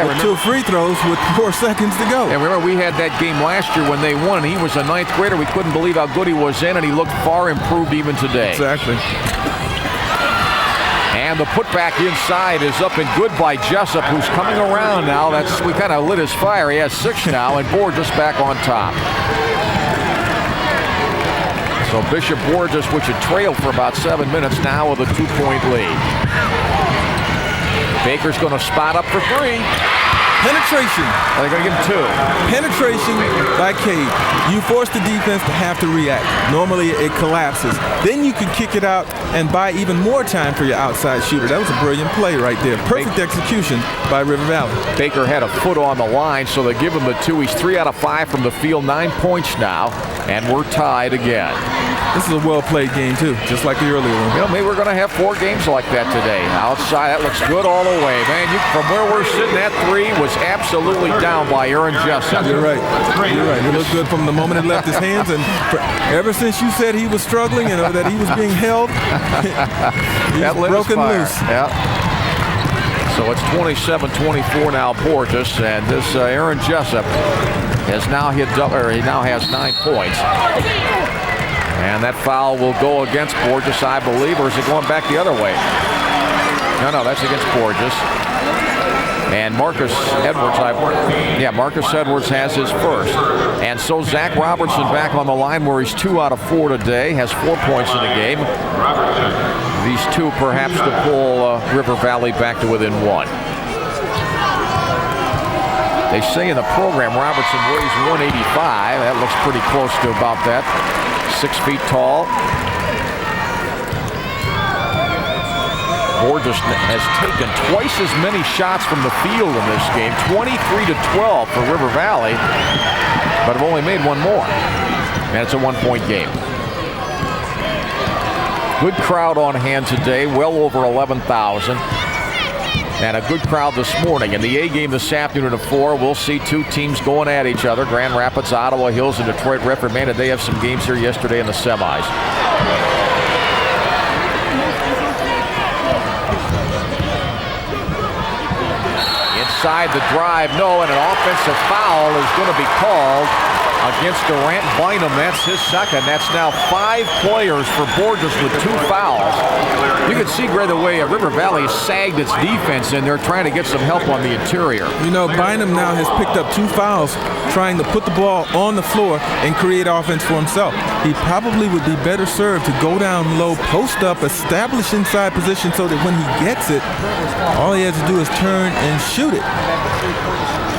with 2 free throws with 4 seconds to go. And remember, we had that game last year when they won. He was a 9th grader. We couldn't believe how good he was in, and he looked far improved even today. Exactly. And the putback inside is up and good by Jessup, who's coming around now. We kind of lit his fire. He has 6 now, and Borgess back on top. So Bishop Borgess, which had trailed for about 7 minutes, now with a 2-point lead. Baker's going to spot up for 3. Penetration. They're going to give him 2. Penetration by Cade. You force the defense to have to react. Normally it collapses. Then you can kick it out and buy even more time for your outside shooter. That was a brilliant play right there. Perfect execution by River Valley. Baker had a foot on the line, so they give him the 2. He's 3 out of 5 from the field, 9 points now, and we're tied again. This is a well-played game, too, just like the earlier one. You know, maybe we're going to have 4 games like that today. Outside, that looks good all the way. Man, from where we're sitting, that 3 was absolutely down by Aaron Jessup. You're right. You're right. It looked good from the moment it left his hands. And ever since you said he was struggling and that he was being held, he's broken loose. Yeah. So it's 27-24 now, Borgess, and this Aaron Jessup has now he now has 9 points. And that foul will go against Borgess, I believe, or is it going back the other way? No, that's against Borgess. And Marcus Edwards, Marcus Edwards has his first. And so Zac Robertson back on the line where he's 2 out of 4 today, has 4 points in the game. These 2 perhaps to pull River Valley back to within 1. They say in the program Robertson weighs 185. That looks pretty close to about that. 6 feet tall. Borgess has taken twice as many shots from the field in this game, 23-12 for River Valley, but have only made 1 more. And it's a 1-point game. Good crowd on hand today, well over 11,000. And a good crowd this morning. In the A game this afternoon at 4, we'll see 2 teams going at each other. Grand Rapids, Ottawa Hills, and Detroit Redford. Man, did they have some games here yesterday in the semis. Inside the drive, no, and an offensive foul is going to be called against Durant Bynum. That's his second. That's now 5 players for Borgess with 2 fouls. You can see right away River Valley has sagged its defense and they're trying to get some help on the interior. You know, Bynum now has picked up 2 fouls trying to put the ball on the floor and create offense for himself. He probably would be better served to go down low, post up, establish inside position so that when he gets it, all he has to do is turn and shoot it.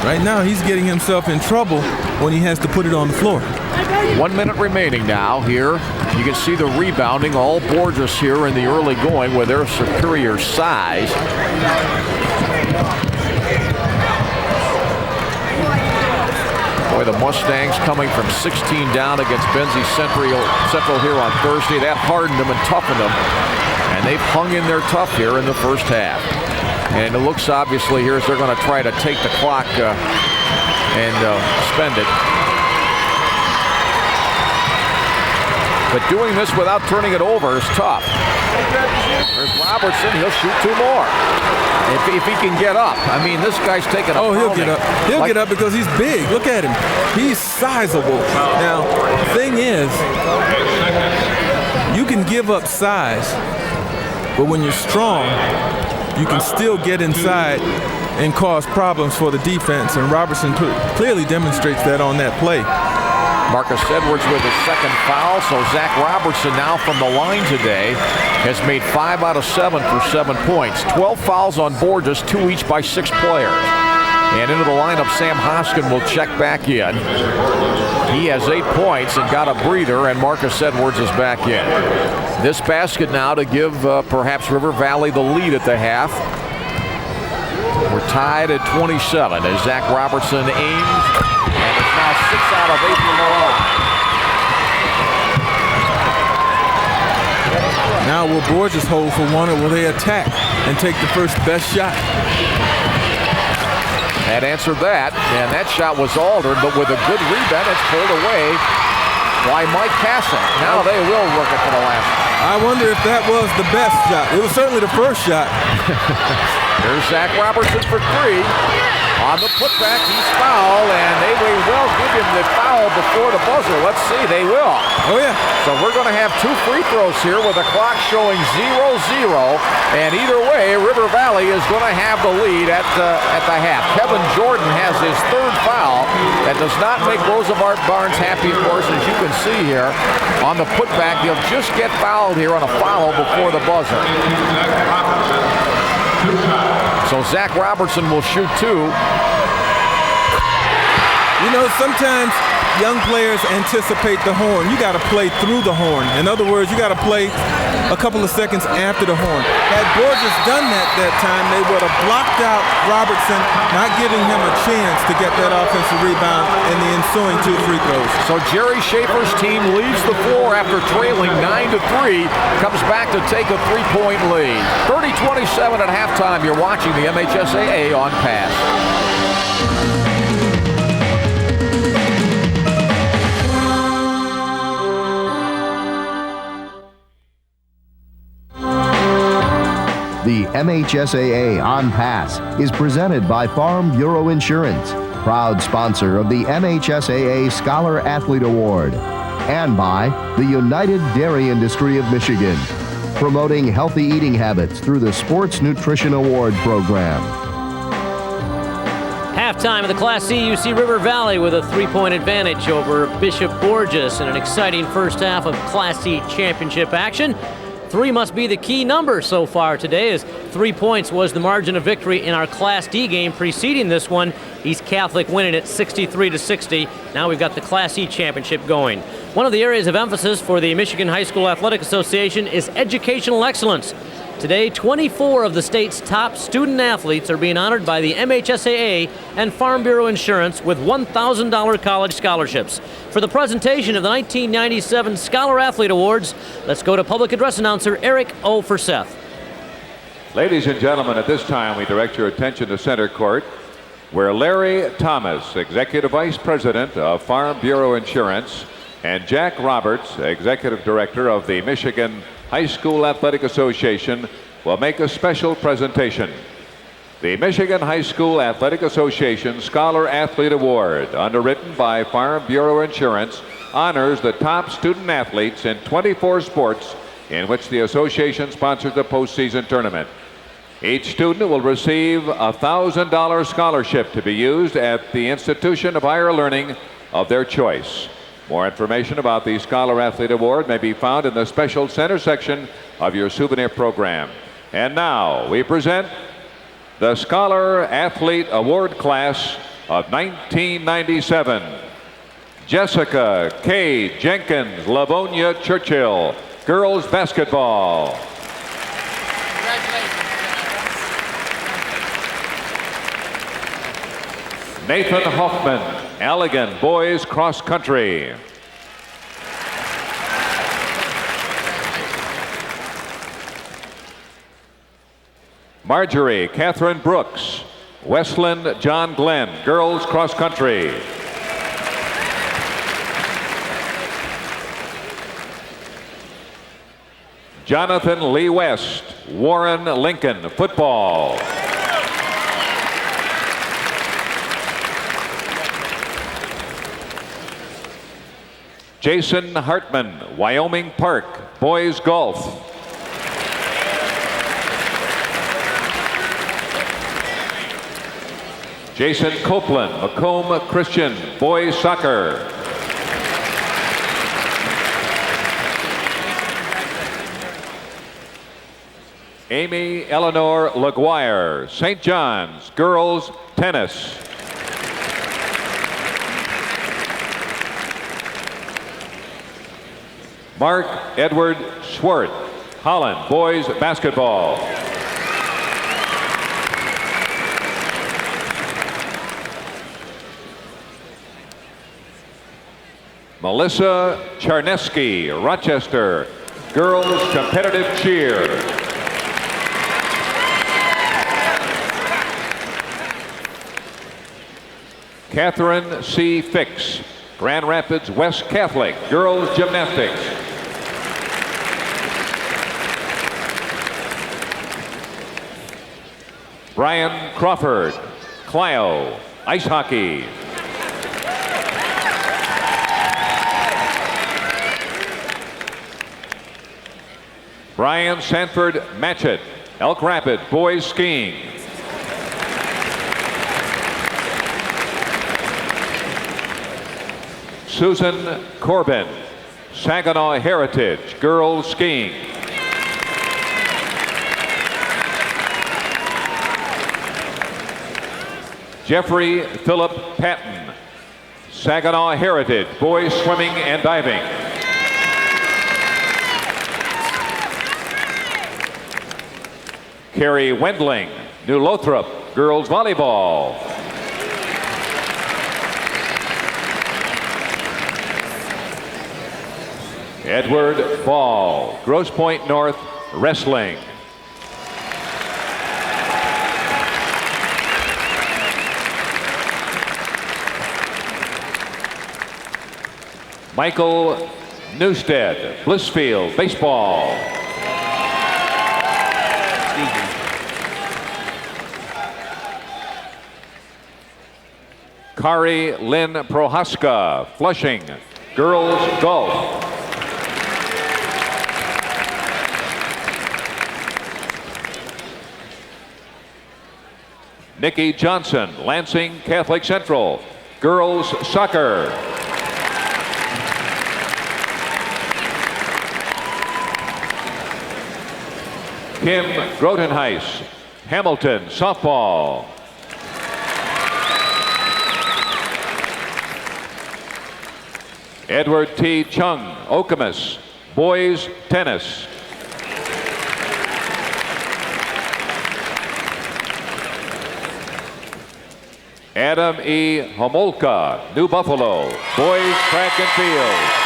Right now, he's getting himself in trouble when he has to put it on the floor. 1 minute remaining now here. You can see the rebounding, all Borgess here in the early going with their superior size. Boy, the Mustangs coming from 16 down against Benzie Central here on Thursday. That hardened them and toughened them. And they've hung in there tough here in the first half. And it looks obviously here as they're going to try to take the clock and spend it. But doing this without turning it over is tough. There's Robertson. He'll shoot 2 more. If he can get up. I mean, this guy's taking a he'll get up. He'll get up because he's big. Look at him. He's sizable. Now, the thing is, you can give up size, but when you're strong, you can still get inside and cause problems for the defense, and Robertson clearly demonstrates that on that play. Marcus Edwards with his second foul, so Zac Robertson now from the line today has made 5 out of 7 for 7 points. 12 fouls on Borgess, 2 each by 6 players. And into the lineup, Sam Hoskins will check back in. He has 8 points and got a breather, and Marcus Edwards is back in. This basket now to give perhaps River Valley the lead at the half. We're tied at 27 as Zac Robertson aims, and it's now 6 out of 8 from the line. Now will Borgess hold for 1, or will they attack and take the first best shot? That answered that, and that shot was altered, but with a good rebound, it's pulled away by Mike Casson. Now they will work it for the last one. I wonder if that was the best shot. It was certainly the first shot. There's Zac Robertson for 3. On the putback, he's fouled, and they may well give him the foul before the buzzer. Let's see, they will. Oh, yeah. So we're going to have 2 free throws here with the clock showing 0-0. And either way, River Valley is going to have the lead at the half. Kevin Jordan has his 3rd foul. That does not make Roosevelt Barnes happy, of course, as you can see here. On the putback, he'll just get fouled here on a foul before the buzzer. So Zac Robertson will shoot 2. You know, sometimes young players anticipate the horn. You got to play through the horn. In other words, you got to play a couple of seconds after the horn. Had Borgess done that time, they would have blocked out Robertson, not giving him a chance to get that offensive rebound in the ensuing 2 free throws. So Jerry Schaefer's team leaves the floor after trailing 9-3, comes back to take a 3-point lead. 30-27 at halftime. You're watching the MHSAA on Pass. The MHSAA On Pass is presented by Farm Bureau Insurance, proud sponsor of the MHSAA Scholar Athlete Award, and by the United Dairy Industry of Michigan, promoting healthy eating habits through the Sports Nutrition Award Program. Halftime of the Class C, UC River Valley with a 3-point advantage over Bishop Borgess in an exciting first half of Class C championship action. 3 must be the key number so far today, as 3 points was the margin of victory in our Class D game preceding this one. East Catholic winning it 63-60. Now we've got the Class C championship going. One of the areas of emphasis for the Michigan High School Athletic Association is educational excellence. Today, 24 of the state's top student athletes are being honored by the MHSAA and Farm Bureau Insurance with $1,000 college scholarships. For the presentation of the 1997 Scholar Athlete Awards, let's go to public address announcer Eric O. Forseth. Ladies and gentlemen, at this time we direct your attention to center court, where Larry Thomas, Executive Vice President of Farm Bureau Insurance, and Zac Robertson, Executive Director of the Michigan High School Athletic Association, will make a special presentation. The Michigan High School Athletic Association Scholar Athlete Award, underwritten by Farm Bureau Insurance, honors the top student athletes in 24 sports in which the association sponsors the postseason tournament. Each student will receive a $1,000 scholarship to be used at the institution of higher learning of their choice. More information about the Scholar Athlete Award may be found in the special center section of your souvenir program. And now we present the Scholar Athlete Award class of 1997. Jessica K. Jenkins, Livonia Churchill, girls basketball. Nathan Hoffman, Allegan, boys cross country. Marjorie Catherine Brooks, Westland John Glenn, girls cross country. Jonathan Lee West, Warren Lincoln, football. Jason Hartman, Wyoming Park, boys golf. Jason Copeland, Macomb Christian, boys soccer. Amy Eleanor LaGuire, St. John's, girls tennis. Mark Edward Swart, Holland, boys basketball. Melissa Charneski, Rochester, girls competitive cheer. Catherine C. Fix, Grand Rapids West Catholic, girls gymnastics. Brian Crawford, Clio, ice hockey. Brian Sanford Matchett, Elk Rapids, boys skiing. Susan Corbin, Saginaw Heritage, girls skiing. Jeffrey Philip Patton, Saginaw Heritage, boys swimming and diving. Carrie Wendling, New Lothrop girls volleyball. Edward Ball, Grosse Pointe North wrestling. Michael Newstead, Blissfield baseball. Kari Lynn Prohaska, Flushing girls golf. Nikki Johnson, Lansing Catholic Central girls soccer. Kim Grotenhuis, Hamilton softball. Edward T. Chung, Okemos boys tennis. Adam E. Homolka, New Buffalo boys track and field.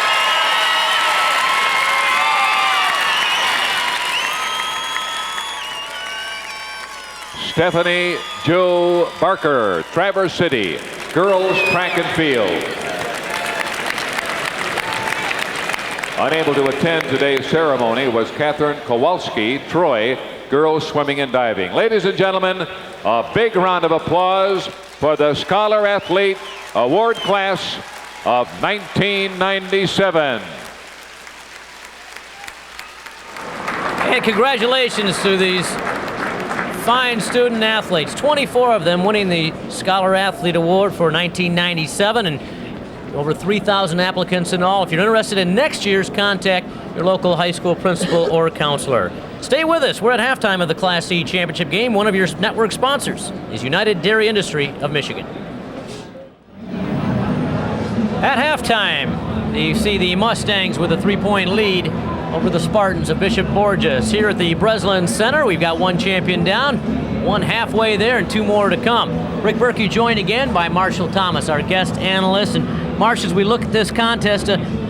Stephanie Jo Barker, Traverse City girls track and field. Unable to attend today's ceremony was Catherine Kowalski, Troy girls swimming and diving. Ladies and gentlemen, a big round of applause for the Scholar Athlete Award Class of 1997. And congratulations to these fine student athletes. 24 of them winning the Scholar Athlete Award for 1997, and over 3,000 applicants in all. If you're interested in next year's, contact your local high school principal or counselor. Stay with us. We're at halftime of the Class C championship game. One of your network sponsors is United Dairy Industry of Michigan. At halftime, you see the Mustangs with a 3-point lead over the Spartans of Bishop Borgess. Here at the Breslin Center, we've got one champion down, one halfway there, and two more to come. Rick Berkey joined again by Marshall Thomas, our guest analyst. And Marsh, as we look at this contest,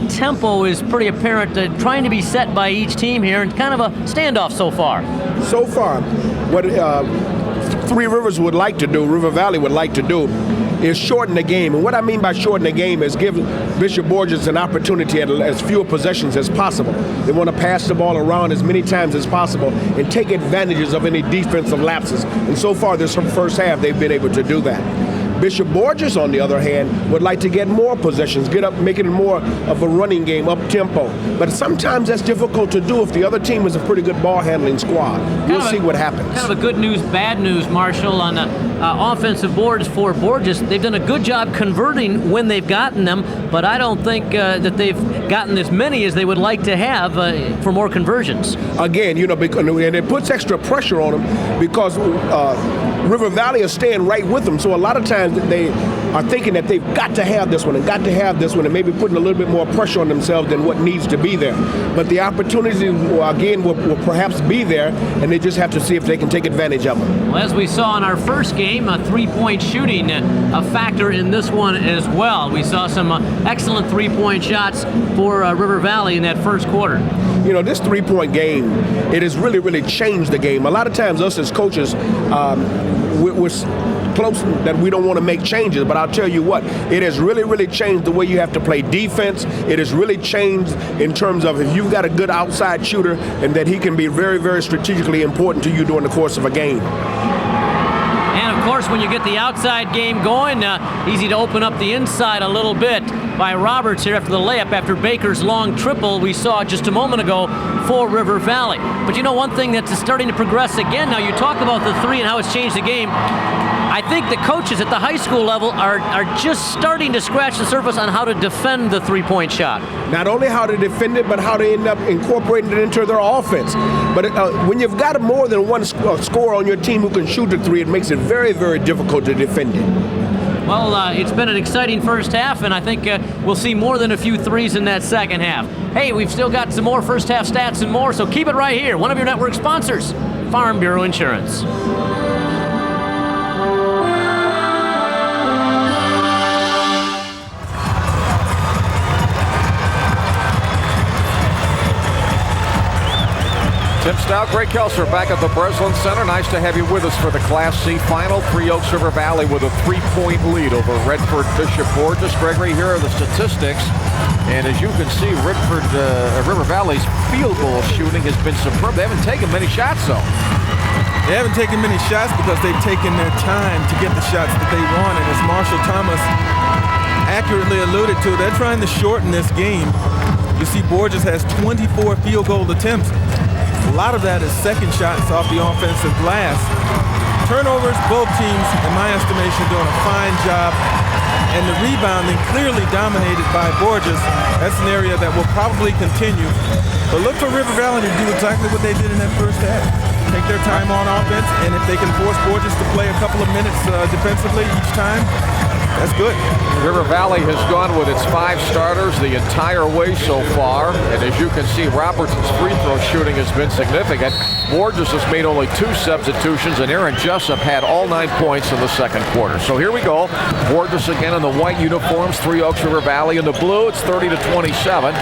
tempo is pretty apparent, trying to be set by each team here, and kind of a standoff so far. So far, what Three Rivers would like to do, River Valley would like to do, is shorten the game. And what I mean by shorten the game is give Bishop Borgess an opportunity at as few possessions as possible. They want to pass the ball around as many times as possible and take advantages of any defensive lapses. And so far this first half, they've been able to do that. Bishop Borgess, on the other hand, would like to get more possessions, get up, make it more of a running game, up-tempo. But sometimes that's difficult to do if the other team is a pretty good ball-handling squad. We'll see what happens. Kind of a good news, bad news, Marshall, on the offensive boards for Borgess. They've done a good job converting when they've gotten them, but I don't think that they've gotten as many as they would like to have for more conversions. Again, you know, because, and it puts extra pressure on them because River Valley is staying right with them. So a lot of times they are thinking that they've got to have this one and got to have this one, and maybe putting a little bit more pressure on themselves than what needs to be there. But the opportunity, again, will perhaps be there, and they just have to see if they can take advantage of them. Well, as we saw in our first game, a three-point shooting a factor in this one as well. We saw some excellent three-point shots for River Valley in that first quarter. You know, this three-point game, it has really, really changed the game. A lot of times us as coaches, we're close that we don't want to make changes, but I'll tell you what, it has really, really changed the way you have to play defense. It has really changed in terms of if you've got a good outside shooter and that he can be very, very strategically important to you during the course of a game. And of course, when you get the outside game going, easy to open up the inside a little bit by Roberts here after the layup after Baker's long triple we saw just a moment ago for River Valley. But you know, one thing that's starting to progress again now, you talk about the three and how it's changed the game. I think the coaches at the high school level are just starting to scratch the surface on how to defend the three-point shot. Not only how to defend it, but how to end up incorporating it into their offense. But when you've got more than one scorer on your team who can shoot the three, it makes it very, very difficult to defend it. Well, it's been an exciting first half, and I think we'll see more than a few threes in that second half. Hey, we've still got some more first half stats and more, so keep it right here. One of your network sponsors, Farm Bureau Insurance. Tim Staudt, Greg Kelser back at the Breslin Center. Nice to have you with us for the Class C final. Three Oaks River Valley with a 3-point lead over Redford Bishop Borgess. Gregory, here are the statistics. And as you can see, River Valley's field goal shooting has been superb. They haven't taken many shots, though. They haven't taken many shots because they've taken their time to get the shots that they want. And as Marshall Thomas accurately alluded to, they're trying to shorten this game. You see Borgess has 24 field goal attempts. A lot of that is second shots off the offensive glass. Turnovers, both teams, in my estimation, doing a fine job. And the rebounding clearly dominated by Borgess. That's an area that will probably continue. But look for River Valley to do exactly what they did in that first half. Take their time on offense, and if they can force Borgess to play a couple of minutes defensively each time, that's good. River Valley has gone with its 5 starters the entire way so far. And as you can see, Robertson's free throw shooting has been significant. Borgess has made only 2 substitutions, and Aaron Jessup had all 9 points in the second quarter. So here we go. Borgess again in the white uniforms, Three Oaks River Valley in the blue. It's 30-27.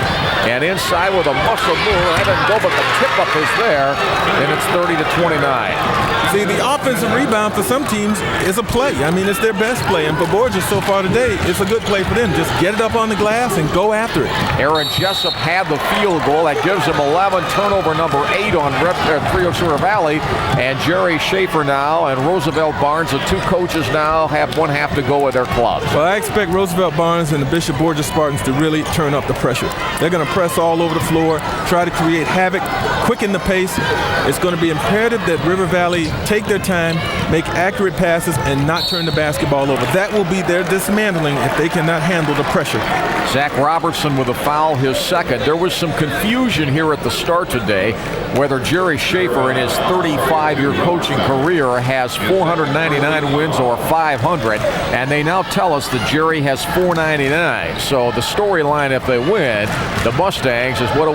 And inside with a muscle move, that didn't go, but the tip-up is there, and it's 30-29. See, the offensive rebound for some teams is a play. I mean, it's their best play. And for Borgess so far today, it's a good play for them. Just get it up on the glass and go after it. Aaron Jessup had the field goal. That gives him 11. Turnover number 8 on Three Oaks River Valley. And Jerry Schaefer now and Roosevelt Barnes, the 2 coaches now, have one half to go with their clubs. Well, I expect Roosevelt Barnes and the Bishop Borgess Spartans to really turn up the pressure. They're going to press all over the floor, try to create havoc, quicken the pace. It's going to be imperative that River Valley take their time, make accurate passes, and not turn the basketball over. That will be their dismantling if they cannot handle the pressure. Zac Robertson with a foul, his second. There was some confusion here at the start today whether Jerry Schaefer in his 35-year coaching career has 499 wins or 500, and they now tell us that Jerry has 499. So the storyline, if they win, the Mustangs, is what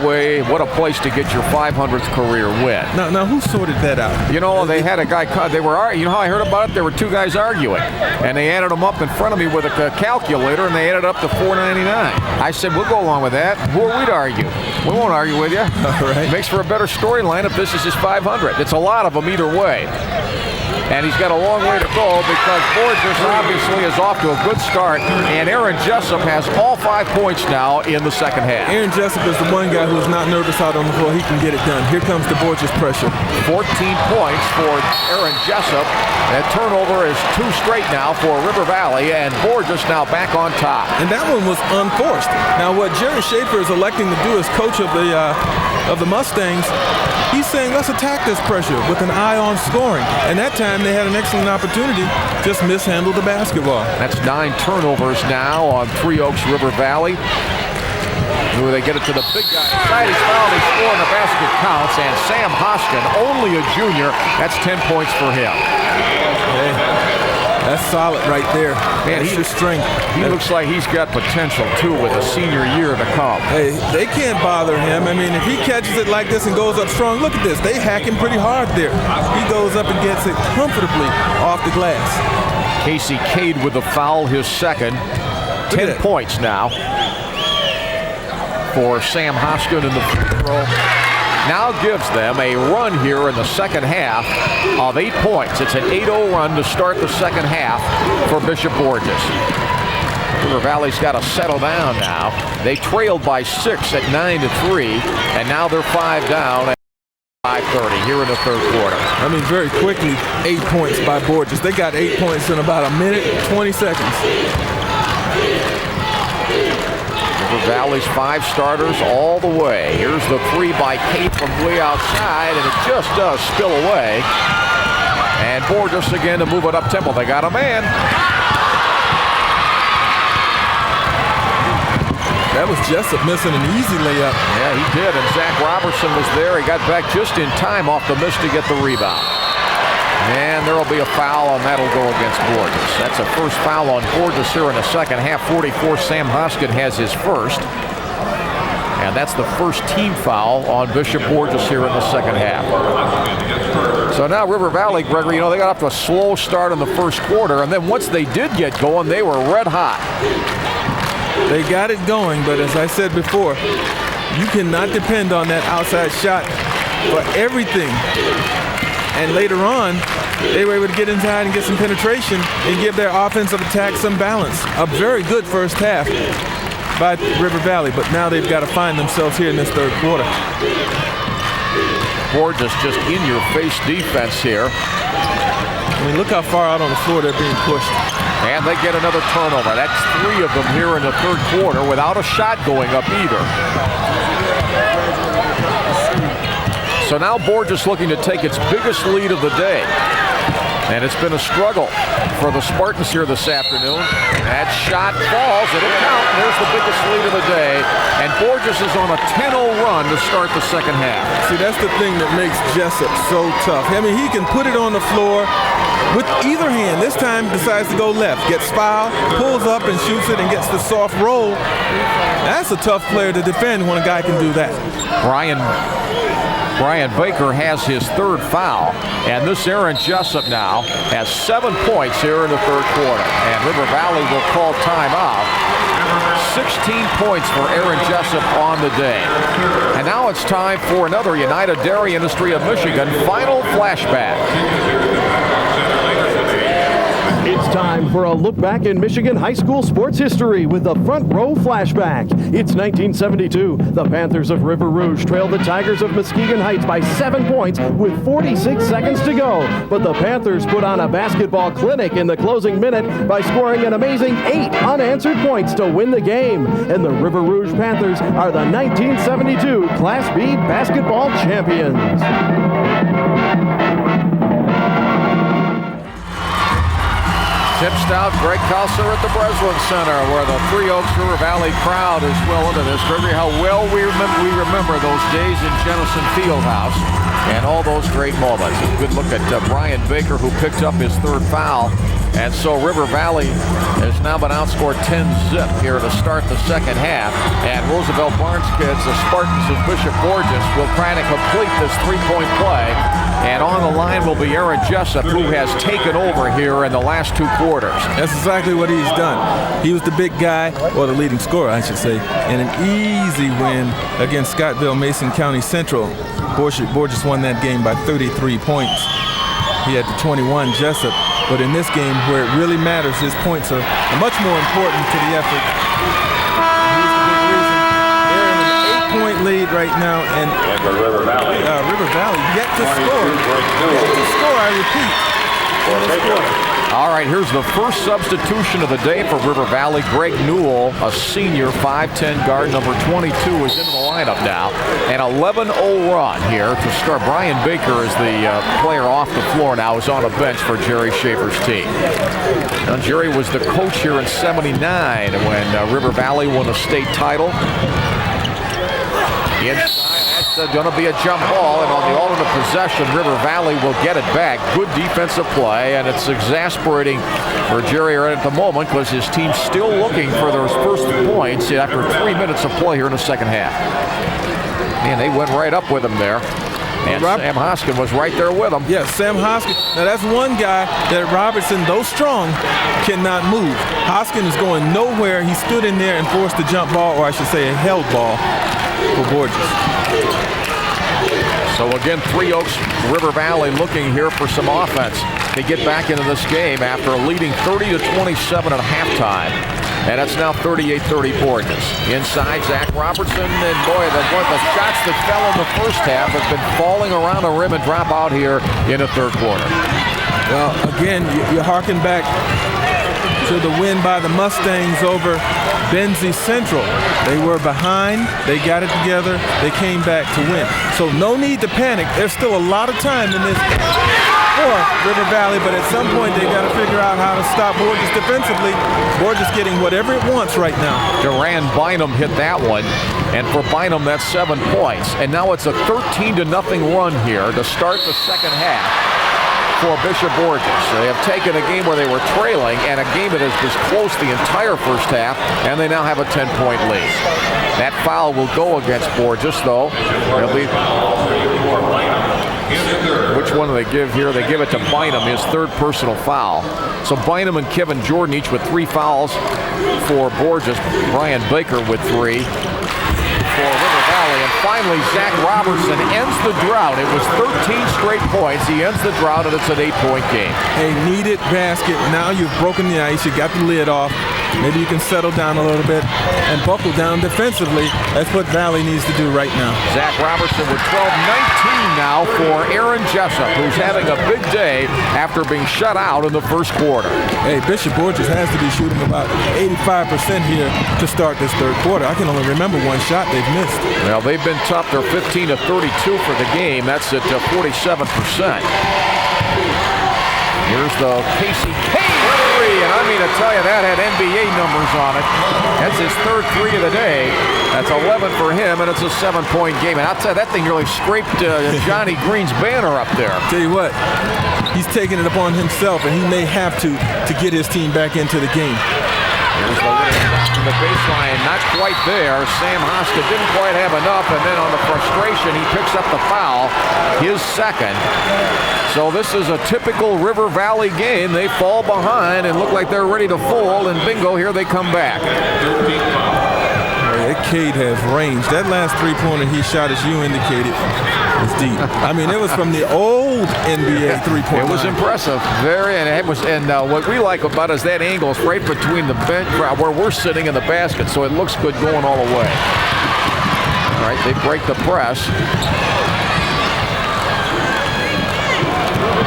a place to get your 500th career win. Now who sorted that out? You know, they had a guy, you know how I heard about it? There were 2 guys arguing, and they added them up in front of me with a calculator, and they added up to 499. I said, we'll go along with that. Who are we to argue? We won't argue with you. All right. Makes for a better storyline if this is his 500. It's a lot of them either way. And he's got a long way to go because Borgess obviously is off to a good start. And Aaron Jessup has all 5 points now in the second half. Aaron Jessup is the one guy who's not nervous out on the floor. He can get it done. Here comes the Borgess pressure. 14 points for Aaron Jessup. That turnover is 2 straight now for River Valley, and Borgess now back on top. And that one was unforced. Now what Jerry Schaefer is electing to do as coach of the Mustangs, he's saying let's attack this pressure with an eye on scoring. And that time they had an excellent opportunity, just mishandled the basketball. That's 9 turnovers now on Three Oaks River Valley. Ooh, they get it to the big guy inside. He's fouled, they score, and the basket counts. And Sam Hoskins, only a junior, that's 10 points for him. Hey, that's solid right there. Man, he's strength. He looks like he's got potential, too, with a senior year to come. Hey, they can't bother him. I mean, if he catches it like this and goes up strong, look at this. They hack him pretty hard there. He goes up and gets it comfortably off the glass. Casey Cade with the foul, his second. 10 points now for Sam Hoskins in the free throw. Now gives them a run here in the second half of 8 points. It's an 8-0 run to start the second half for Bishop Borgess. River Valley's got to settle down now. They trailed by 6 at 9-3, and now they're 5 down at 5:30 here in the third quarter. I mean, very quickly, 8 points by Borgess. They got 8 points in about a minute, 20 seconds. River Valley's 5 starters all the way. Here's the 3 by Kate from way outside, and it just does spill away. And Borgess again to move it up tempo. They got a man. That was Jessup missing an easy layup. Yeah, he did, and Zac Robertson was there. He got back just in time off the miss to get the rebound. And there will be a foul, and that'll go against Borgess. That's a first foul on Borgess here in the second half. 44, Sam Hoskins has his first. And that's the first team foul on Bishop Borgess here in the second half. So now River Valley, Gregory, they got off to a slow start in the first quarter, and then once they did get going, they were red hot. They got it going, but as I said before, you cannot depend on that outside shot for everything. And later on, they were able to get inside and get some penetration and give their offensive attack some balance. A very good first half by River Valley, but now they've got to find themselves here in this third quarter. Borgess just in-your-face defense here. I mean, look how far out on the floor they're being pushed. And they get another turnover. That's 3 of them here in the third quarter without a shot going up either. So now Borgess looking to take its biggest lead of the day. And it's been a struggle for the Spartans here this afternoon. That shot falls. It'll count. There's the biggest lead of the day. And Borgess is on a 10-0 run to start the second half. See, that's the thing that makes Jessup so tough. I mean, he can put it on the floor with either hand. This time decides to go left. Gets fouled, pulls up and shoots it and gets the soft roll. That's a tough player to defend when a guy can do that. Brian Baker has his third foul, and this Aaron Jessup now has 7 points here in the third quarter. And River Valley will call timeout. 16 points for Aaron Jessup on the day. And now it's time for another United Dairy Industry of Michigan final flashback. It's time for a look back in Michigan high school sports history with the Front Row Flashback. It's 1972. The Panthers of River Rouge trailed the Tigers of Muskegon Heights by 7 points with 46 seconds to go. But the Panthers put on a basketball clinic in the closing minute by scoring an amazing 8 unanswered points to win the game. And the River Rouge Panthers are the 1972 Class B basketball champions. Tim Staudt, Greg Kelser at the Breslin Center, where the Three Oaks River Valley crowd is well into this. Gregory, how well we remember those days in Jennison Fieldhouse and all those great moments. A good look at Brian Baker, who picked up his third foul. And so River Valley has now been outscored 10-zip here to start the second half. And Roosevelt Barnes kids, the Spartans of Bishop Borgess, will try to complete this three-point play. And on the line will be Aaron Jessup, who has taken over here in the last 2 quarters. That's exactly what he's done. He was the big guy, or the leading scorer, I should say, in an easy win against Scottville Mason County Central. Borgess won that game by 33 points. He had the 21, Jessup. But in this game, where it really matters, his points are much more important to the effort. He's the big reason. They're in an 8-point lead right now, and River Valley yet to score. Yet to score, I repeat, in this quarter. All right, here's the first substitution of the day for River Valley. Greg Newell, a senior, 5'10 guard, number 22, is into the lineup now. An 11-0 run here to start. Brian Baker is the player off the floor now, is on a bench for Jerry Schaefer's team. Now, Jerry was the coach here in '79 when River Valley won a state title. It's going to be a jump ball, and on the alternate possession, River Valley will get it back. Good defensive play, and it's exasperating for Jerry right at the moment because his team's still looking for those first points after 3 minutes of play here in the second half. Man, they went right up with him there. And Sam Hoskins was right there with him. Yes, Sam Hoskins. Now, that's one guy that Robertson, though strong, cannot move. Hoskins is going nowhere. He stood in there and forced a jump ball, or I should say a held ball for Borgess. So again, Three Oaks, River Valley looking here for some offense to get back into this game after leading 30-27 at halftime. And it's now 38-30 Borgess. Inside, Zac Robertson, and boy, the shots that fell in the first half have been falling around the rim and drop out here in the third quarter. Well, again, you harken back to the win by the Mustangs over Benzie Central. They were behind, they got it together, they came back to win. So no need to panic. There's still a lot of time in this for River Valley, but at some point they got to figure out how to stop Borgess defensively. Borgess getting whatever it wants right now. Duran Bynum hit that one, and for Bynum that's 7 points. And now it's a 13-0 run here to start the second half. for Bishop Borgess. They have taken a game where they were trailing and a game that is this close the entire first half, and they now have a 10-point lead. That foul will go against Borgess, though. It'll be... Which one do they give here? They give it to Bynum, his third personal foul. So Bynum and Kevin Jordan each with 3 fouls for Borgess. Brian Baker with 3 for River Valley. And finally, Zac Robertson ends the drought. It was 13 straight points. He ends the drought, and it's an 8-point game. A needed basket. Now you've broken the ice. You got the lid off. Maybe you can settle down a little bit and buckle down defensively. That's what Valley needs to do right now. Zac Robertson with 12-19 now for Aaron Jessup, who's having a big day after being shut out in the first quarter. Hey, Bishop Borgess has to be shooting about 85% here to start this third quarter. I can only remember one shot they've missed. Well, they've been tough. They're 15 of 32 for the game. That's at 47%. Here's the Casey Kane three, and I mean to tell you, that had NBA numbers on it. That's his third 3 of the day. That's 11 for him, and it's a 7-point game. And I'll tell you, that thing nearly scraped Johnny Green's banner up there. Tell you what, he's taking it upon himself, and he may have to get his team back into the game. Here's the baseline, not quite there. Sam Hoskins didn't quite have enough, and then on the frustration, he picks up the foul, his second. So this is a typical River Valley game. They fall behind and look like they're ready to fold, and bingo, here they come back. That Cade has range. That last 3-pointer he shot, as you indicated, was deep. I mean, it was from the old NBA 3-point It was impressive. Very, and it was, and what we like about it is that angle is right between the bench where we're sitting in the basket, so it looks good going all the way. All right, they break the press.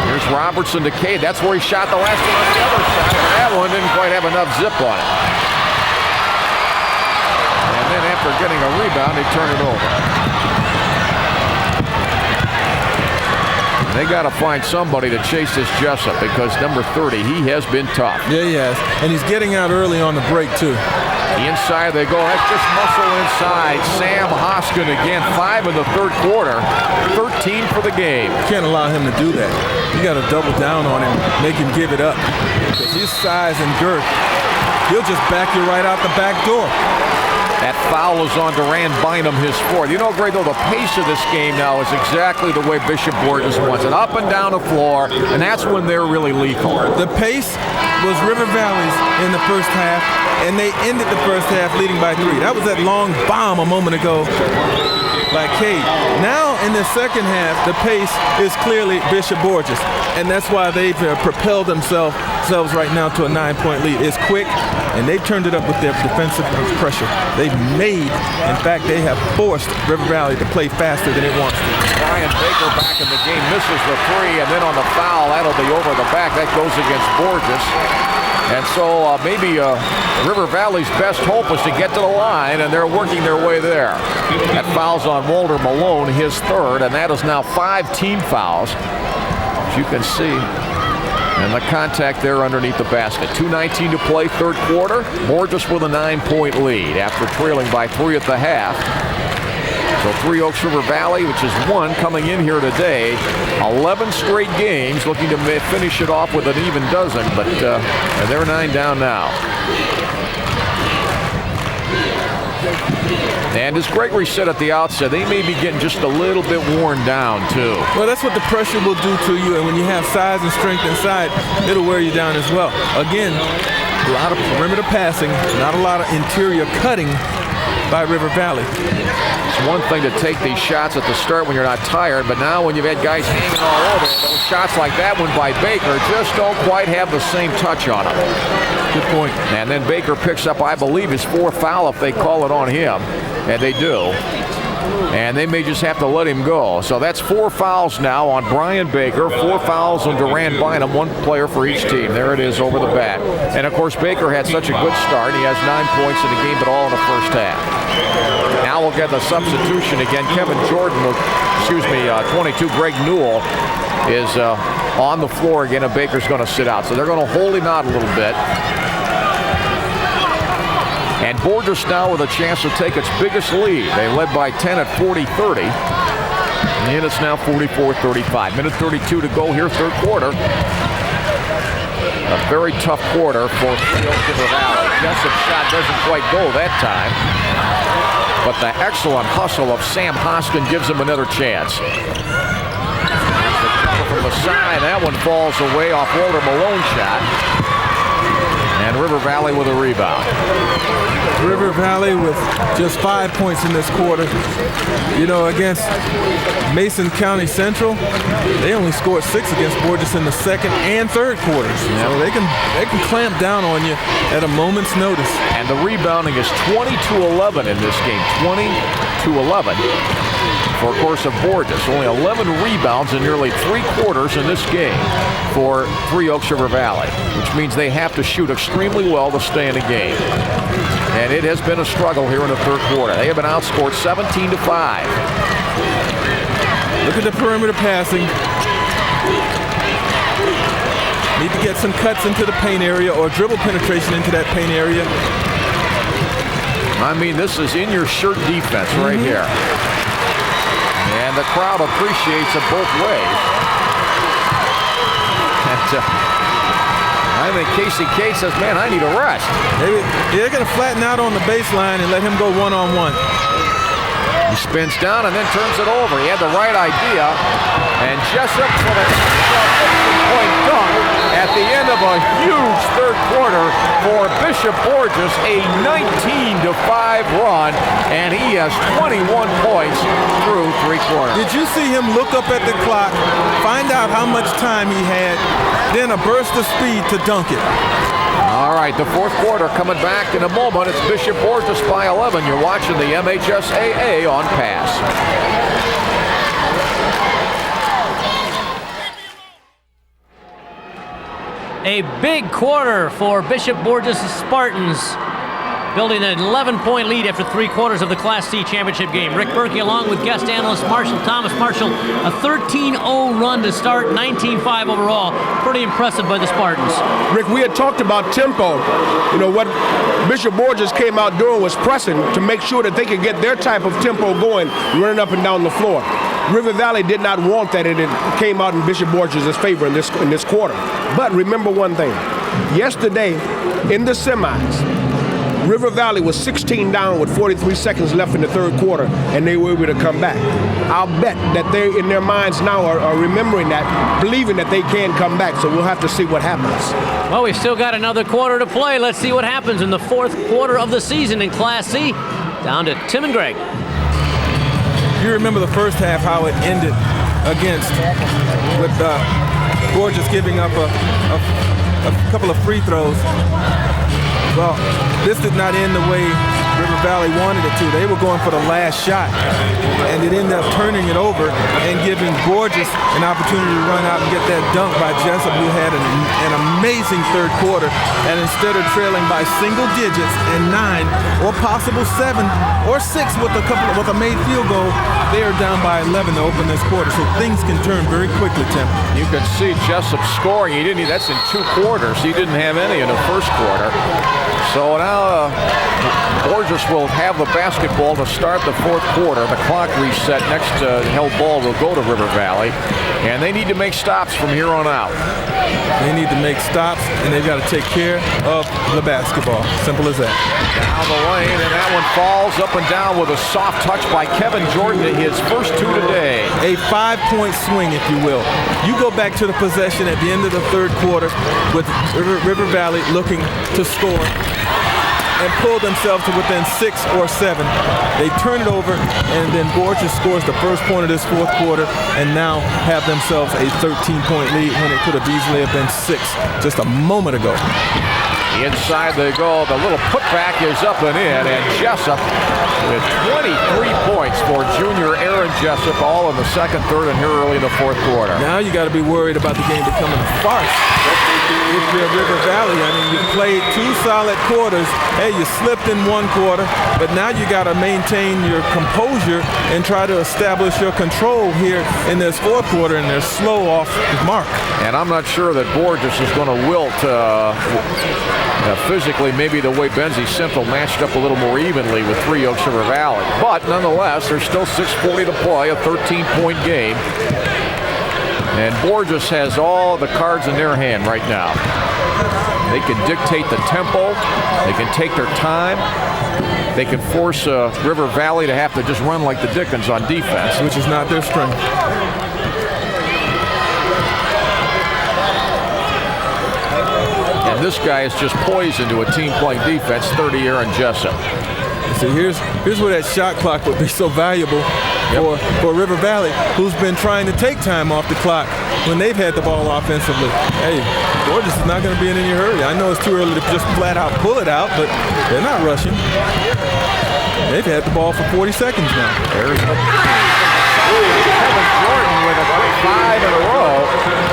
Here's Robertson to Cade. That's where he shot the last one on the other side. And that one didn't quite have enough zip on it. And then after getting a rebound, they turn it over. They got to find somebody to chase this Jessup, because number 30, he has been tough. Yeah, he has. And he's getting out early on the break, too. Inside they go. That's just muscle inside. Sam Hoskins again, 5 in the third quarter, 13 for the game. Can't allow him to do that. You got to double down on him, make him give it up. Because his size and girth, he'll just back you right out the back door. That foul is on Duran Bynum, his 4th. You know, Greg, though, the pace of this game now is exactly the way Bishop Borgess wants it. Up and down the floor, and that's when they're really lethal. The pace was River Valley's in the first half, and they ended the first half leading by 3. That was that long bomb a moment ago by Cade. Now in the second half, the pace is clearly Bishop Borgess, and that's why they've propelled themselves right now to a 9-point lead. It's quick, and they've turned it up with their defensive pressure. They've made, in fact, they have forced River Valley to play faster than it wants to. Brian Baker back in the game, misses the 3, and then on the foul, that'll be over the back. That goes against Borgess. And so maybe River Valley's best hope is to get to the line, and they're working their way there. That foul's on Walter Malone, his 3rd, and that is now 5 team fouls, as you can see. And the contact there underneath the basket. 2:19 to play, third quarter. Borgess with a 9-point lead after trailing by 3 at the half. So Three Oaks River Valley, which is 1 coming in here today. 11 straight games, looking to finish it off with an even dozen, but they're 9 down now. And as Gregory said at the outset, they may be getting just a little bit worn down, too. Well, that's what the pressure will do to you, and when you have size and strength inside, it'll wear you down as well. Again, a lot of perimeter passing, not a lot of interior cutting by River Valley. It's one thing to take these shots at the start when you're not tired, but now when you've had guys hanging all over, those shots like that one by Baker just don't quite have the same touch on them. Good point. And then Baker picks up, I believe, his 4th foul if they call it on him, and they do. And they may just have to let him go. So that's 4 fouls now on Brian Baker, 4 fouls on Duran Bynum, 1 player for each team. There it is over the back. And of course, Baker had such a good start. He has 9 points in the game, but all in the first half. Now we'll get the substitution again. Kevin Jordan, 22, Greg Newell is on the floor again, and Baker's going to sit out. So they're going to hold him out a little bit. And Borgess now with a chance to take its biggest lead. They led by 10 at 40-30. And it's now 44-35. Minute 32 to go here, third quarter. A very tough quarter for River Valley. Jessup's shot doesn't quite go that time. But the excellent hustle of Sam Hoskins gives him another chance. From the side, that one falls away off Walter Malone's shot. And River Valley with a rebound. River Valley with just 5 points in this quarter. You know, against Mason County Central, they only scored 6 against Borgess in the second and third quarters. So they can clamp down on you at a moment's notice. And the rebounding is 20-11 in this game. 20-11 for, of course, of Borgess. Only 11 rebounds in nearly 3 quarters in this game for Three Oaks River Valley, which means they have to shoot extremely well to stay in the game. And it has been a struggle here in the third quarter. They have been outscored 17-5. Look at the perimeter passing. Need to get some cuts into the paint area or dribble penetration into that paint area. I mean, this is in your shirt defense right here. And the crowd appreciates it both ways. And, I think Casey Kate says, man, I need a rest. They're going to flatten out on the baseline and let him go one-on-one. He spins down and then turns it over. He had the right idea. And Jessup for the 18-point dunk at the end of a huge third quarter for Bishop Borgess, a 19-5 run, and he has 21 points through 3 quarters. Did you see him look up at the clock, find out how much time he had, then a burst of speed to dunk it? All right, the fourth quarter coming back in a moment. It's Bishop Borgess by 11. You're watching the MHSAA on Pass. A big quarter for Bishop Borgess Spartans, building an 11-point lead after 3 quarters of the Class C championship game. Rick Berkey along with guest analyst Marshall Thomas. Marshall, a 13-0 run to start, 19-5 overall. Pretty impressive by the Spartans. Rick, we had talked about tempo. You know, what Bishop Borgess came out doing was pressing to make sure that they could get their type of tempo going, running up and down the floor. River Valley did not want that, and it came out in Bishop Borgess' favor in this quarter. But remember one thing. Yesterday, in the semis, River Valley was 16 down with 43 seconds left in the third quarter, and they were able to come back. I'll bet that they, in their minds now, are remembering that, believing that they can come back, so we'll have to see what happens. Well, we've still got another quarter to play. Let's see what happens in the fourth quarter of the season in Class C. Down to Tim and Greg. You remember the first half, how it ended against, with Borgess giving up a couple of free throws. Well, this did not end the way River Valley wanted it to. They were going for the last shot, and it ended up turning it over and giving Borgess an opportunity to run out and get that dunk by Jessup, who had an amazing third quarter. And instead of trailing by single digits and 9 or possible 7 or 6 with a made field goal, they are down by 11 to open this quarter. So things can turn very quickly, Tim. You can see Jessup scoring. That's in 2 quarters. He didn't have any in the first quarter. So now Borgess will have the basketball to start the fourth quarter. The clock reset. Next held ball will go to River Valley. And they need to make stops from here on out. They need to make stops, and they've got to take care of the basketball. Simple as that. Down the lane, and that one falls up and down with a soft touch by Kevin Jordan, his first 2 today. A 5-point swing, if you will. You go back to the possession at the end of the third quarter with River Valley looking to score and pull themselves to within 6 or 7. They turn it over, and then Borgess scores the first point of this fourth quarter and now have themselves a 13-point lead when it could have easily have been 6 just a moment ago. Inside they go. The little putback is up and in, and Jessup with 23 points for junior Aaron Jessup, all in the second, third, and here early in the fourth quarter. Now you got to be worried about the game becoming a farce. If you're River Valley, I mean, you played 2 solid quarters. Hey, you slipped in 1 quarter, but now you got to maintain your composure and try to establish your control here in this fourth quarter, and they're slow off the mark. And I'm not sure that Borgess is going to wilt Physically, maybe the way Benzie Central matched up a little more evenly with Three Oaks River Valley. But nonetheless, there's still 6:40 to play, a 13-point game. And Borgess has all the cards in their hand right now. They can dictate the tempo. They can take their time. They can force River Valley to have to just run like the Dickens on defense. Which is not their strength. And this guy is just poised into a team playing defense, 30 Aaron Jessup. See, here's where that shot clock would be so valuable for River Valley, who's been trying to take time off the clock when they've had the ball offensively. Hey, Borgess is not going to be in any hurry. I know it's too early to just flat out pull it out, but they're not rushing. They've had the ball for 40 seconds now. There's Kevin Jordan with a quick 5 in a row,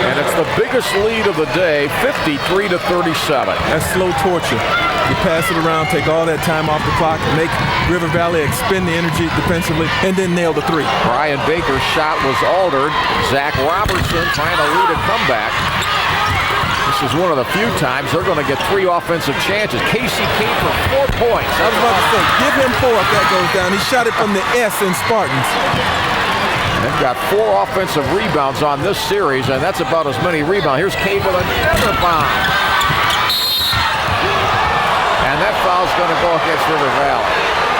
and it's the biggest lead of the day, 53 to 37. That's slow torture. You pass it around, take all that time off the clock, make River Valley expend the energy defensively, and then nail the three. Brian Baker's shot was altered. Zac Robertson trying to lead a comeback. This is one of the few times they're going to get 3 offensive chances. Casey came for 4 points. I was about to say, give him 4 if that goes down. He shot it from the S in Spartans. They've got 4 offensive rebounds on this series, and that's about as many rebounds. Here's Cade with another bomb. And that foul's going to go against River Valley.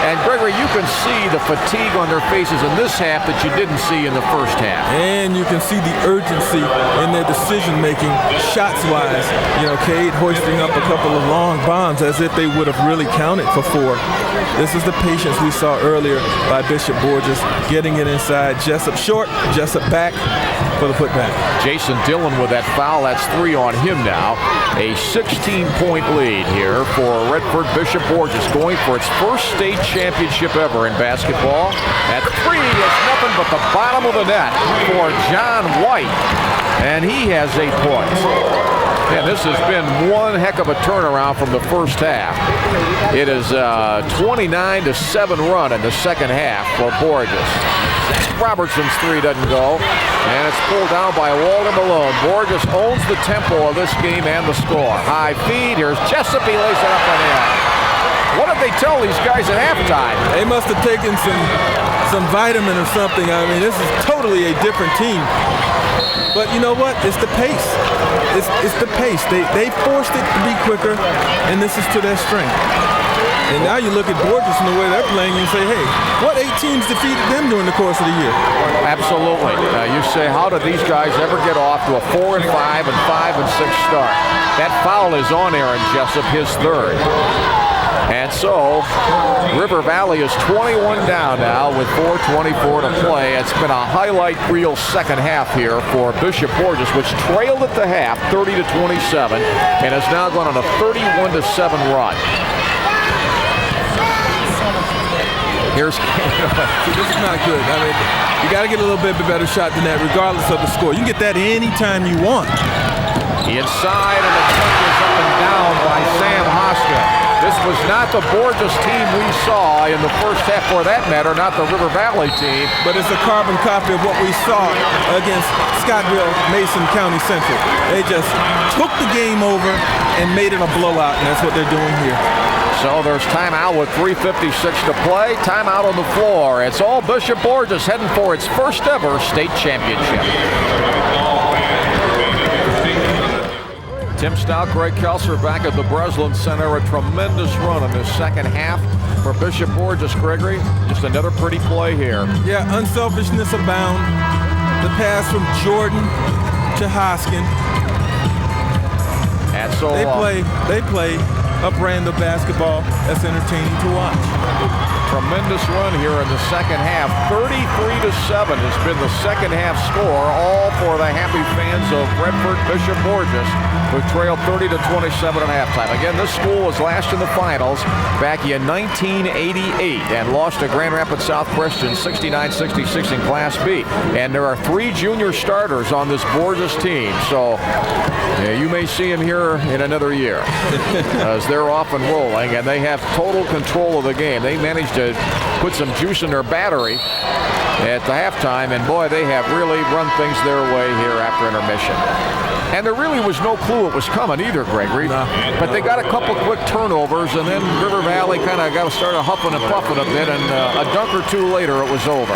And Gregory, you can see the fatigue on their faces in this half that you didn't see in the first half. And you can see the urgency in their decision-making, shots-wise. You know, Cade hoisting up a couple of long bombs as if they would have really counted for 4. This is the patience we saw earlier by Bishop Borgess, getting it inside. Jessup short, Jessup back for the putback. Jason Dillon with that foul. That's 3 on him now. A 16-point lead here for Redford Bishop Borgess, going for its first state championship ever in basketball. That 3 is nothing but the bottom of the net for John White, and he has 8 points. And this has been one heck of a turnaround from the first half. It is a 29-7 run in the second half for Borgess. Robertson's 3 doesn't go, and it's pulled down by Walter Malone. Borgess owns the tempo of this game and the score. High feed. Here's Jessup. He lays it up and in. What did they tell these guys at halftime? They must have taken some vitamin or something. I mean, this is totally a different team. But you know what? It's the pace. It's the pace. They forced it to be quicker, and this is to their strength. And now you look at Borgess and the way they're playing and say, hey, what 8 teams defeated them during the course of the year? Absolutely. You say, how did these guys ever get off to a 4-5 and 5-6 start? That foul is on Aaron Jessup, his 3rd. And so, River Valley is 21 down now with 4:24 to play. It's been a highlight reel second half here for Bishop Borgess, which trailed at the half 30-27 and has now gone on a 31-7 run. Here's this is not good. I mean, you got to get a little bit better shot than that, regardless of the score. You can get that anytime you want. Inside, and the touch is up and down by Sam Hoskins. This was not the Borgess team we saw in the first half, for that matter, not the River Valley team. But it's a carbon copy of what we saw against Scottville, Mason County Central. They just took the game over and made it a blowout, and that's what they're doing here. So there's timeout with 3:56 to play. Timeout on the floor. It's all Bishop Borgess heading for its first ever state championship. Tim Staudt, Greg Kelser back at the Breslin Center. A tremendous run in this second half for Bishop Borgess. Gregory, just another pretty play here. Yeah, unselfishness abound. The pass from Jordan to Hoskins. And so they play up-random basketball that's entertaining to watch. Tremendous run here in the second half. 33-7 has been the second half score, all for the happy fans of Redford Bishop Borgess, who trailed 30-27 at halftime. Again, this school was last in the finals back in 1988 and lost to Grand Rapids South Christian 69-66 in Class B. And there are 3 junior starters on this Borgess team, so you may see them here in another year as they're off and rolling, and they have total control of the game. They managed to put some juice in their battery at the halftime, and boy, they have really run things their way here after intermission. And there really was no clue it was coming either, Gregory. But they got a couple quick turnovers, and then River Valley kind of started huffing and puffing a bit, and a dunk or two later it was over.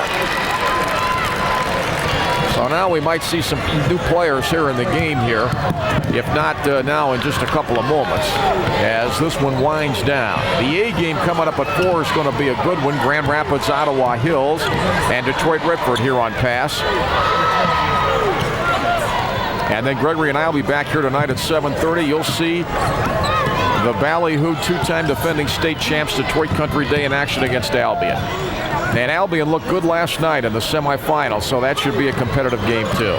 So now we might see some new players here in the game here, if not now in just a couple of moments, as this one winds down. The A game coming up at 4 is going to be a good one. Grand Rapids, Ottawa Hills, and Detroit Redford here on Pass. And then Gregory and I will be back here tonight at 7:30. You'll see the ballyhooed 2-time defending state champs Detroit Country Day in action against Albion. And Albion looked good last night in the semifinals, so that should be a competitive game too.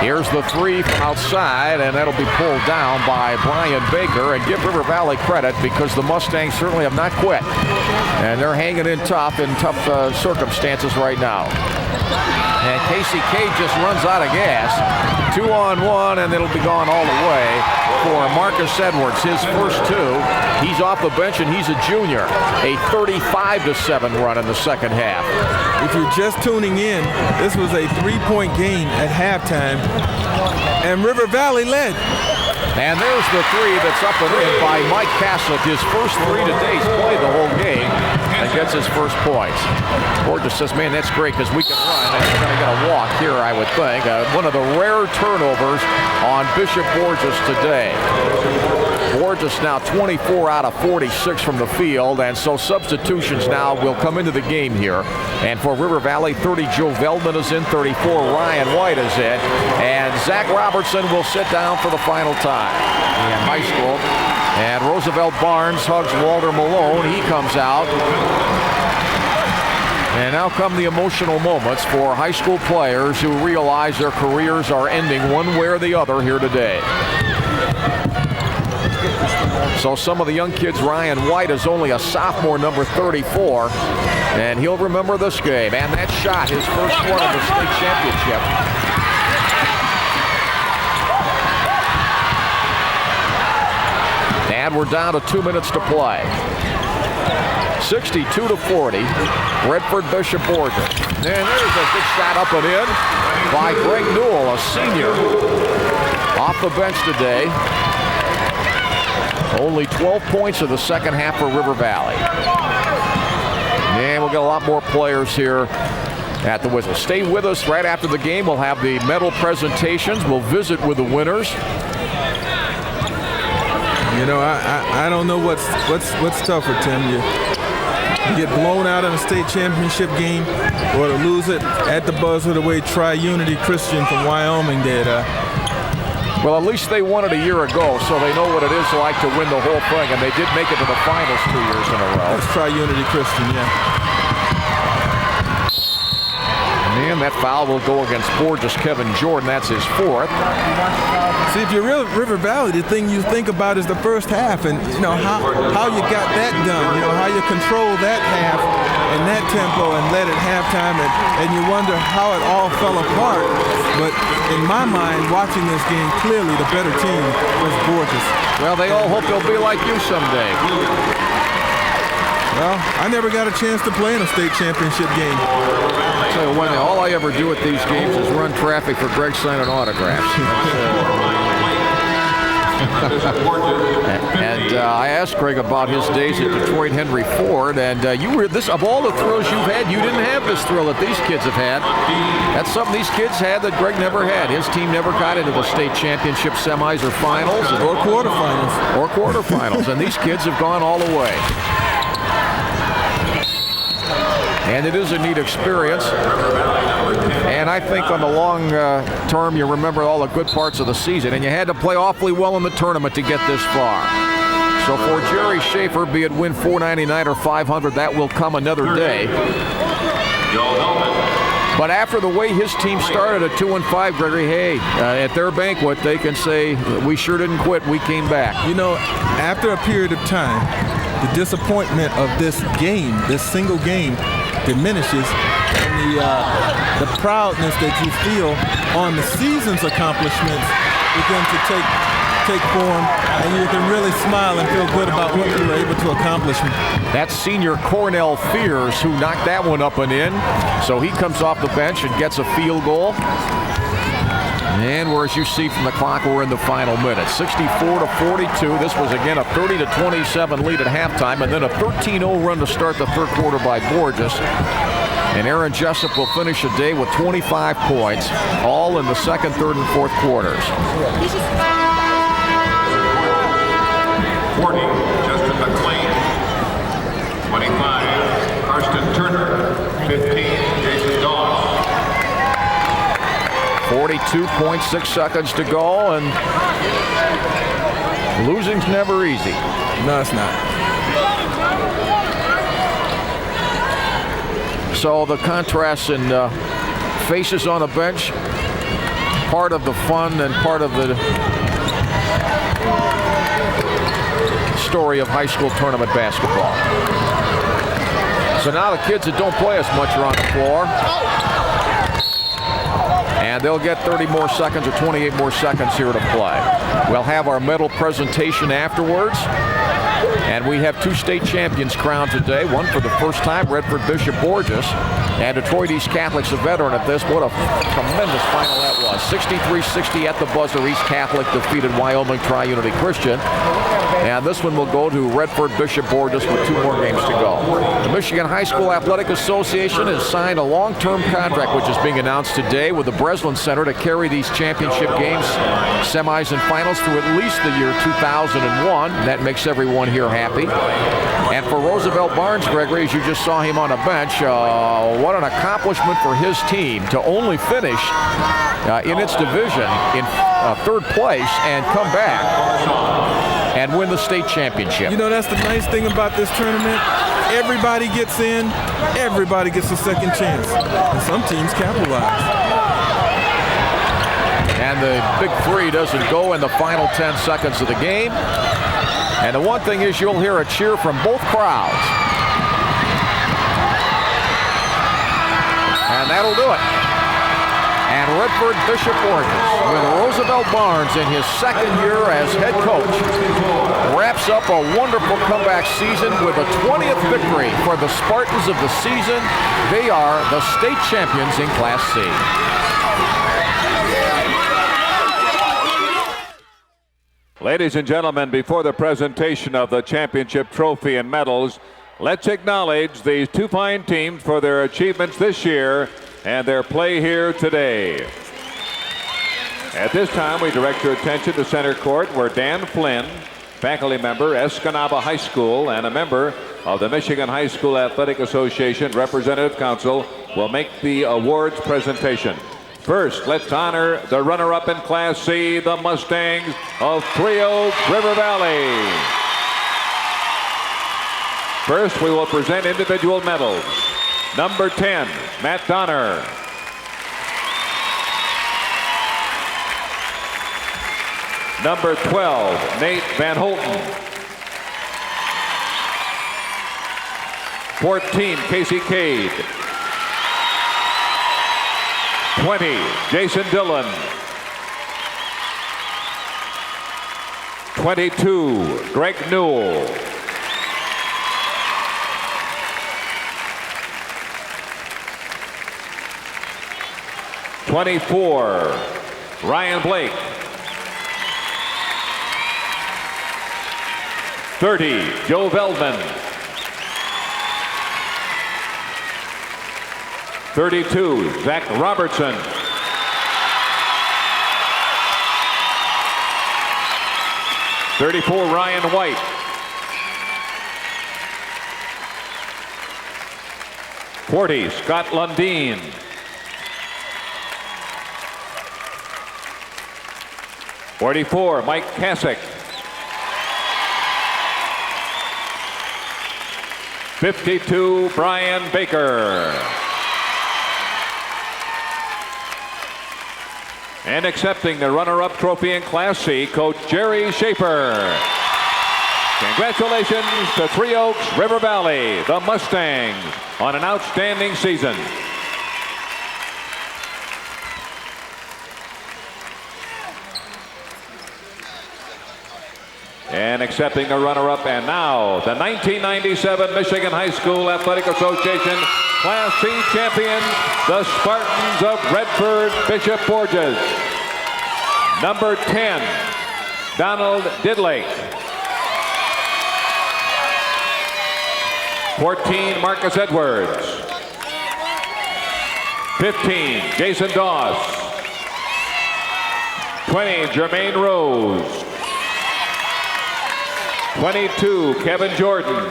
Here's the three from outside, and that'll be pulled down by Brian Baker. And give River Valley credit, because the Mustangs certainly have not quit. And they're hanging in tough circumstances right now. And Casey K just runs out of gas. 2-on-1, and it'll be gone all the way for Marcus Edwards. His first two. He's off the bench, and he's a junior. A 35-7 run in the second half. If you're just tuning in, this was a 3-point game at halftime, and River Valley led. And there's the three that's up and in by Mike Caslick. His first three today. He's played the whole game and gets his first points. Borgess says, man, that's great, because we can run, and we're going to get a walk here, I would think. One of the rare turnovers on Bishop Borgess today. Borgess now 24 out of 46 from the field, and so substitutions now will come into the game here. And for River Valley, 30 Joe Veldman is in, 34 Ryan White is in, and Zac Robertson will sit down for the final time in high school. And Roosevelt Barnes hugs Walter Malone. He comes out. And now come the emotional moments for high school players who realize their careers are ending one way or the other here today. So some of the young kids, Ryan White is only a sophomore, number 34, and he'll remember this game. And that shot, his first one in the state championship. And we're down to 2 minutes to play. 62-40, Redford Bishop Borgess. And there's a good shot up and in by Greg Newell, a senior, off the bench today. Only 12 points in the second half for River Valley. And we'll get a lot more players here at the whistle. Stay with us. Right after the game, we'll have the medal presentations. We'll visit with the winners. You know, I don't know what's tougher, Tim. You get blown out in a state championship game, or to lose it at the buzzer the way Tri-Unity Christian from Wyoming did. Well, at least they won it a year ago, so they know what it is like to win the whole thing, and they did make it to the finals 2 years in a row. That's Tri-Unity Christian, yeah. And that foul will go against Borgess, Kevin Jordan. That's his fourth. See, if you're River Valley, the thing you think about is the first half, and you know how you got that done. You know how you control that half and that tempo and led at halftime, and you wonder how it all fell apart. But in my mind, watching this game, clearly the better team was Borgess. Well, they all hope they'll be like you someday. Well, I never got a chance to play in a state championship game. I'll tell you what, all I ever do at these games is run traffic for Greg signing autographs. And I asked Greg about his days at Detroit Henry Ford, and you were this of all the thrills you've had, you didn't have this thrill that these kids have had. That's something these kids had that Greg never had. His team never got into the state championship semis or finals. Or quarterfinals. Or quarterfinals, and these kids have gone all the way. And it is a neat experience. And I think on the long term, you remember all the good parts of the season. And you had to play awfully well in the tournament to get this far. So for Jerry Schaefer, be it win 499 or 500, that will come another day. But after the way his team started at 2-5, Gregory, hey, at their banquet, they can say, we sure didn't quit, we came back. You know, after a period of time, the disappointment of this game, this single game, diminishes, and the proudness that you feel on the season's accomplishments begin to take take form, and you can really smile and feel good about what you were able to accomplish. That's senior Cornell Fears who knocked that one up and in. So he comes off the bench and gets a field goal. And where, as you see from the clock, we're in the final minute. 64-42. This was, again, a 30-27 lead at halftime, and then a 13-0 run to start the third quarter by Borgess. And Aaron Jessup will finish the day with 25 points, all in the second, third, and fourth quarters. 40, Justin McLean. 25, Karsten Turner. 15, Jason Dawes. 42.6 seconds to go, and losing's never easy. No, it's not. So the contrast in faces on the bench, part of the fun and part of the story of high school tournament basketball. So now the kids that don't play as much are on the floor. And they'll get 30 more seconds or 28 more seconds here to play. We'll have our medal presentation afterwards. And we have two state champions crowned today. One for the first time, Redford Bishop Borgess, and Detroit East Catholic's a veteran at this. What a tremendous final that was. 63-60 at the buzzer. East Catholic defeated Wyoming Tri-Unity Christian. And this one will go to Redford Bishop Borgess with 2 more games to go. The Michigan High School Athletic Association has signed a long-term contract, which is being announced today, with the Breslin Center to carry these championship games, semis and finals, through at least the year 2001. That makes everyone here happy. And for Roosevelt Barnes, Gregory, as you just saw him on a bench, what an accomplishment for his team to only finish in its division in third place and come back and win the state championship. You know, that's the nice thing about this tournament. Everybody gets in, everybody gets a second chance. And some teams capitalize. And the big three doesn't go in the final 10 seconds of the game. And the one thing is, you'll hear a cheer from both crowds. And that'll do it. And Redford Bishop Borgess, with Roosevelt Barnes in his second year as head coach, wraps up a wonderful comeback season with a 20th victory for the Spartans of the season. They are the state champions in Class C. Ladies and gentlemen, before the presentation of the championship trophy and medals, let's acknowledge these two fine teams for their achievements this year and their play here today. At this time, we direct your attention to center court, where Dan Flynn, faculty member, Escanaba High School, and a member of the Michigan High School Athletic Association Representative Council, will make the awards presentation. First, let's honor the runner-up in Class C, the Mustangs of Three Oaks, River Valley. First, we will present individual medals. Number 10, Matt Donner. Number 12, Nate Van Holten. 14, Casey Cade. 20, Jason Dillon. 22, Greg Newell. 24, Ryan Blake. 30, Joe Veldman. 32, Zac Robertson. 34, Ryan White. 40, Scott Lundeen. 44, Mike Kasich. 52, Brian Baker. And accepting the runner-up trophy in Class C, Coach Jerry Schaefer. Congratulations to Three Oaks, River Valley, the Mustangs, on an outstanding season. And accepting the runner-up, and now the 1997 Michigan High School Athletic Association Class C champions, the Spartans of Redford Bishop Borgess. Number 10, Donald Didlake. 14, Marcus Edwards. 15, Jason Doss. 20, Jermaine Rose. 22, Kevin Jordan.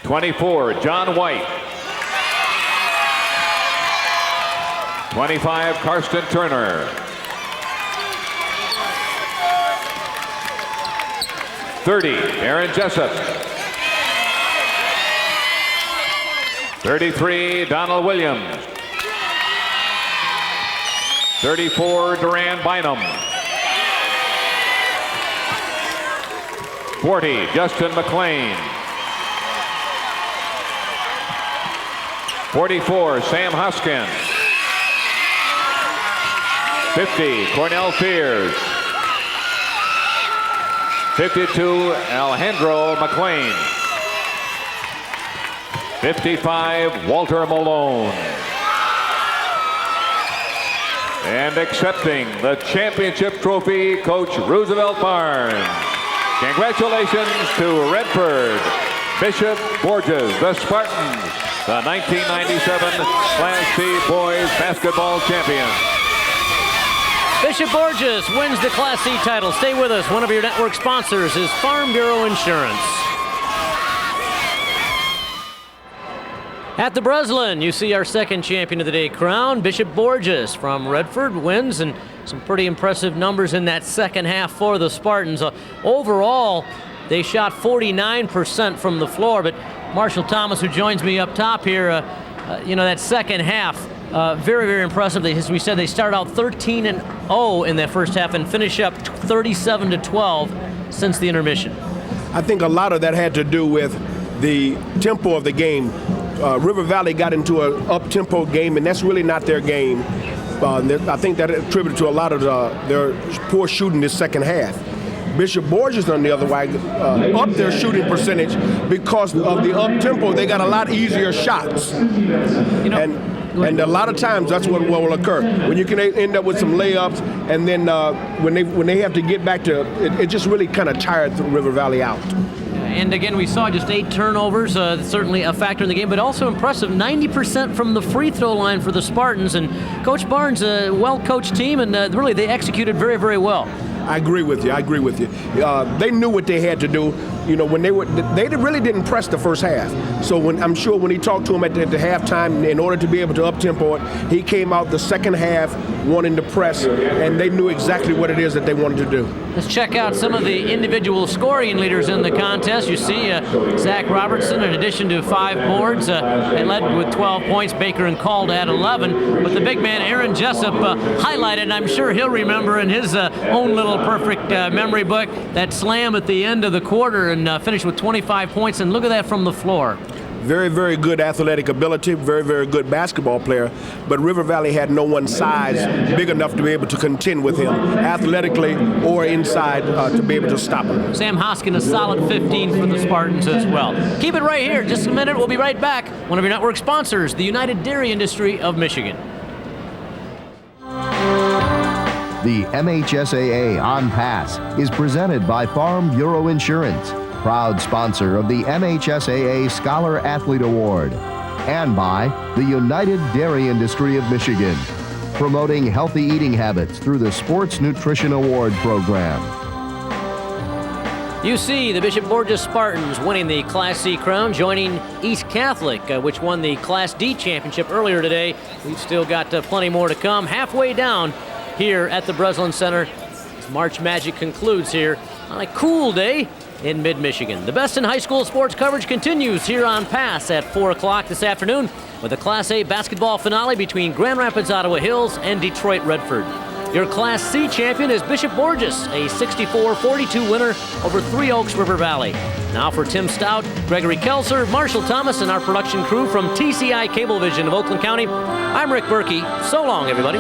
24, John White. 25, Karsten Turner. 30, Aaron Jessup. 33, Donald Williams. 34, Duran Bynum. 40, Justin McLean. 44, Sam Hoskins. 50, Cornell Fears. 52, Alejandro McLean. 55, Walter Malone. And accepting the championship trophy, Coach Roosevelt Barnes. Congratulations to Redford Bishop Borgess, the Spartans, the 1997 Class C boys basketball champions. Bishop Borgess wins the Class C title. Stay with us. One of your network sponsors is Farm Bureau Insurance. At the Breslin, you see our second champion of the day crowned. Bishop Borgess from Redford wins, and some pretty impressive numbers in that second half for the Spartans. Overall, they shot 49% from the floor, but Marshall Thomas, who joins me up top here, that second half, very, very impressive. As we said, they start out 13-0 in that first half and finish up 37-12 since the intermission. I think a lot of that had to do with the tempo of the game. River Valley got into an up-tempo game, and that's really not their game. I think that attributed to a lot of their poor shooting this second half. Bishop Borgess, on the other way, upped their shooting percentage because of the up-tempo. They got a lot easier shots. And a lot of times that's what will occur. When you can end up with some layups, and then when they have to get back to it just really kind of tired River Valley out. And again, we saw just 8 turnovers, certainly a factor in the game, but also impressive, 90% from the free throw line for the Spartans. And Coach Barnes, a well-coached team, and really they executed very, very well. I agree with you. They knew what they had to do. When they really didn't press the first half. So I'm sure when he talked to him at the halftime, in order to be able to up-tempo it, he came out the second half wanting to press, and they knew exactly what it is that they wanted to do. Let's check out some of the individual scoring leaders in the contest. You see Zac Robertson, in addition to 5 boards, they led with 12 points. Baker and Cald at 11. But the big man, Aaron Jessup, highlighted, and I'm sure he'll remember in his own little perfect memory book, that slam at the end of the quarter, and finished with 25 points. And look at that from the floor. Very, very good athletic ability, very, very good basketball player, but River Valley had no one size big enough to be able to contend with him athletically or inside to be able to stop him. Sam Hoskins, a solid 15 for the Spartans as well. Keep it right here. Just a minute. We'll be right back. One of your network sponsors, the United Dairy Industry of Michigan. The MHSAA On Pass is presented by Farm Bureau Insurance, proud sponsor of the MHSAA Scholar Athlete Award, and by the United Dairy Industry of Michigan, promoting healthy eating habits through the Sports Nutrition Award program. You see the Bishop Borgess Spartans winning the Class C crown, joining East Catholic, which won the Class D championship earlier today. We've still got plenty more to come. Halfway down here at the Breslin Center, as March Magic concludes here on a cool day in mid-Michigan. The best in high school sports coverage continues here on Pass at 4 o'clock this afternoon with a Class A basketball finale between Grand Rapids Ottawa Hills and Detroit Redford. Your Class C champion is Bishop Borgess, a 64-42 winner over Three Oaks River Valley. Now for Tim Staudt, Gregory Kelser, Marshall Thomas, and our production crew from TCI Cablevision of Oakland County, I'm Rick Berkey. So long, everybody.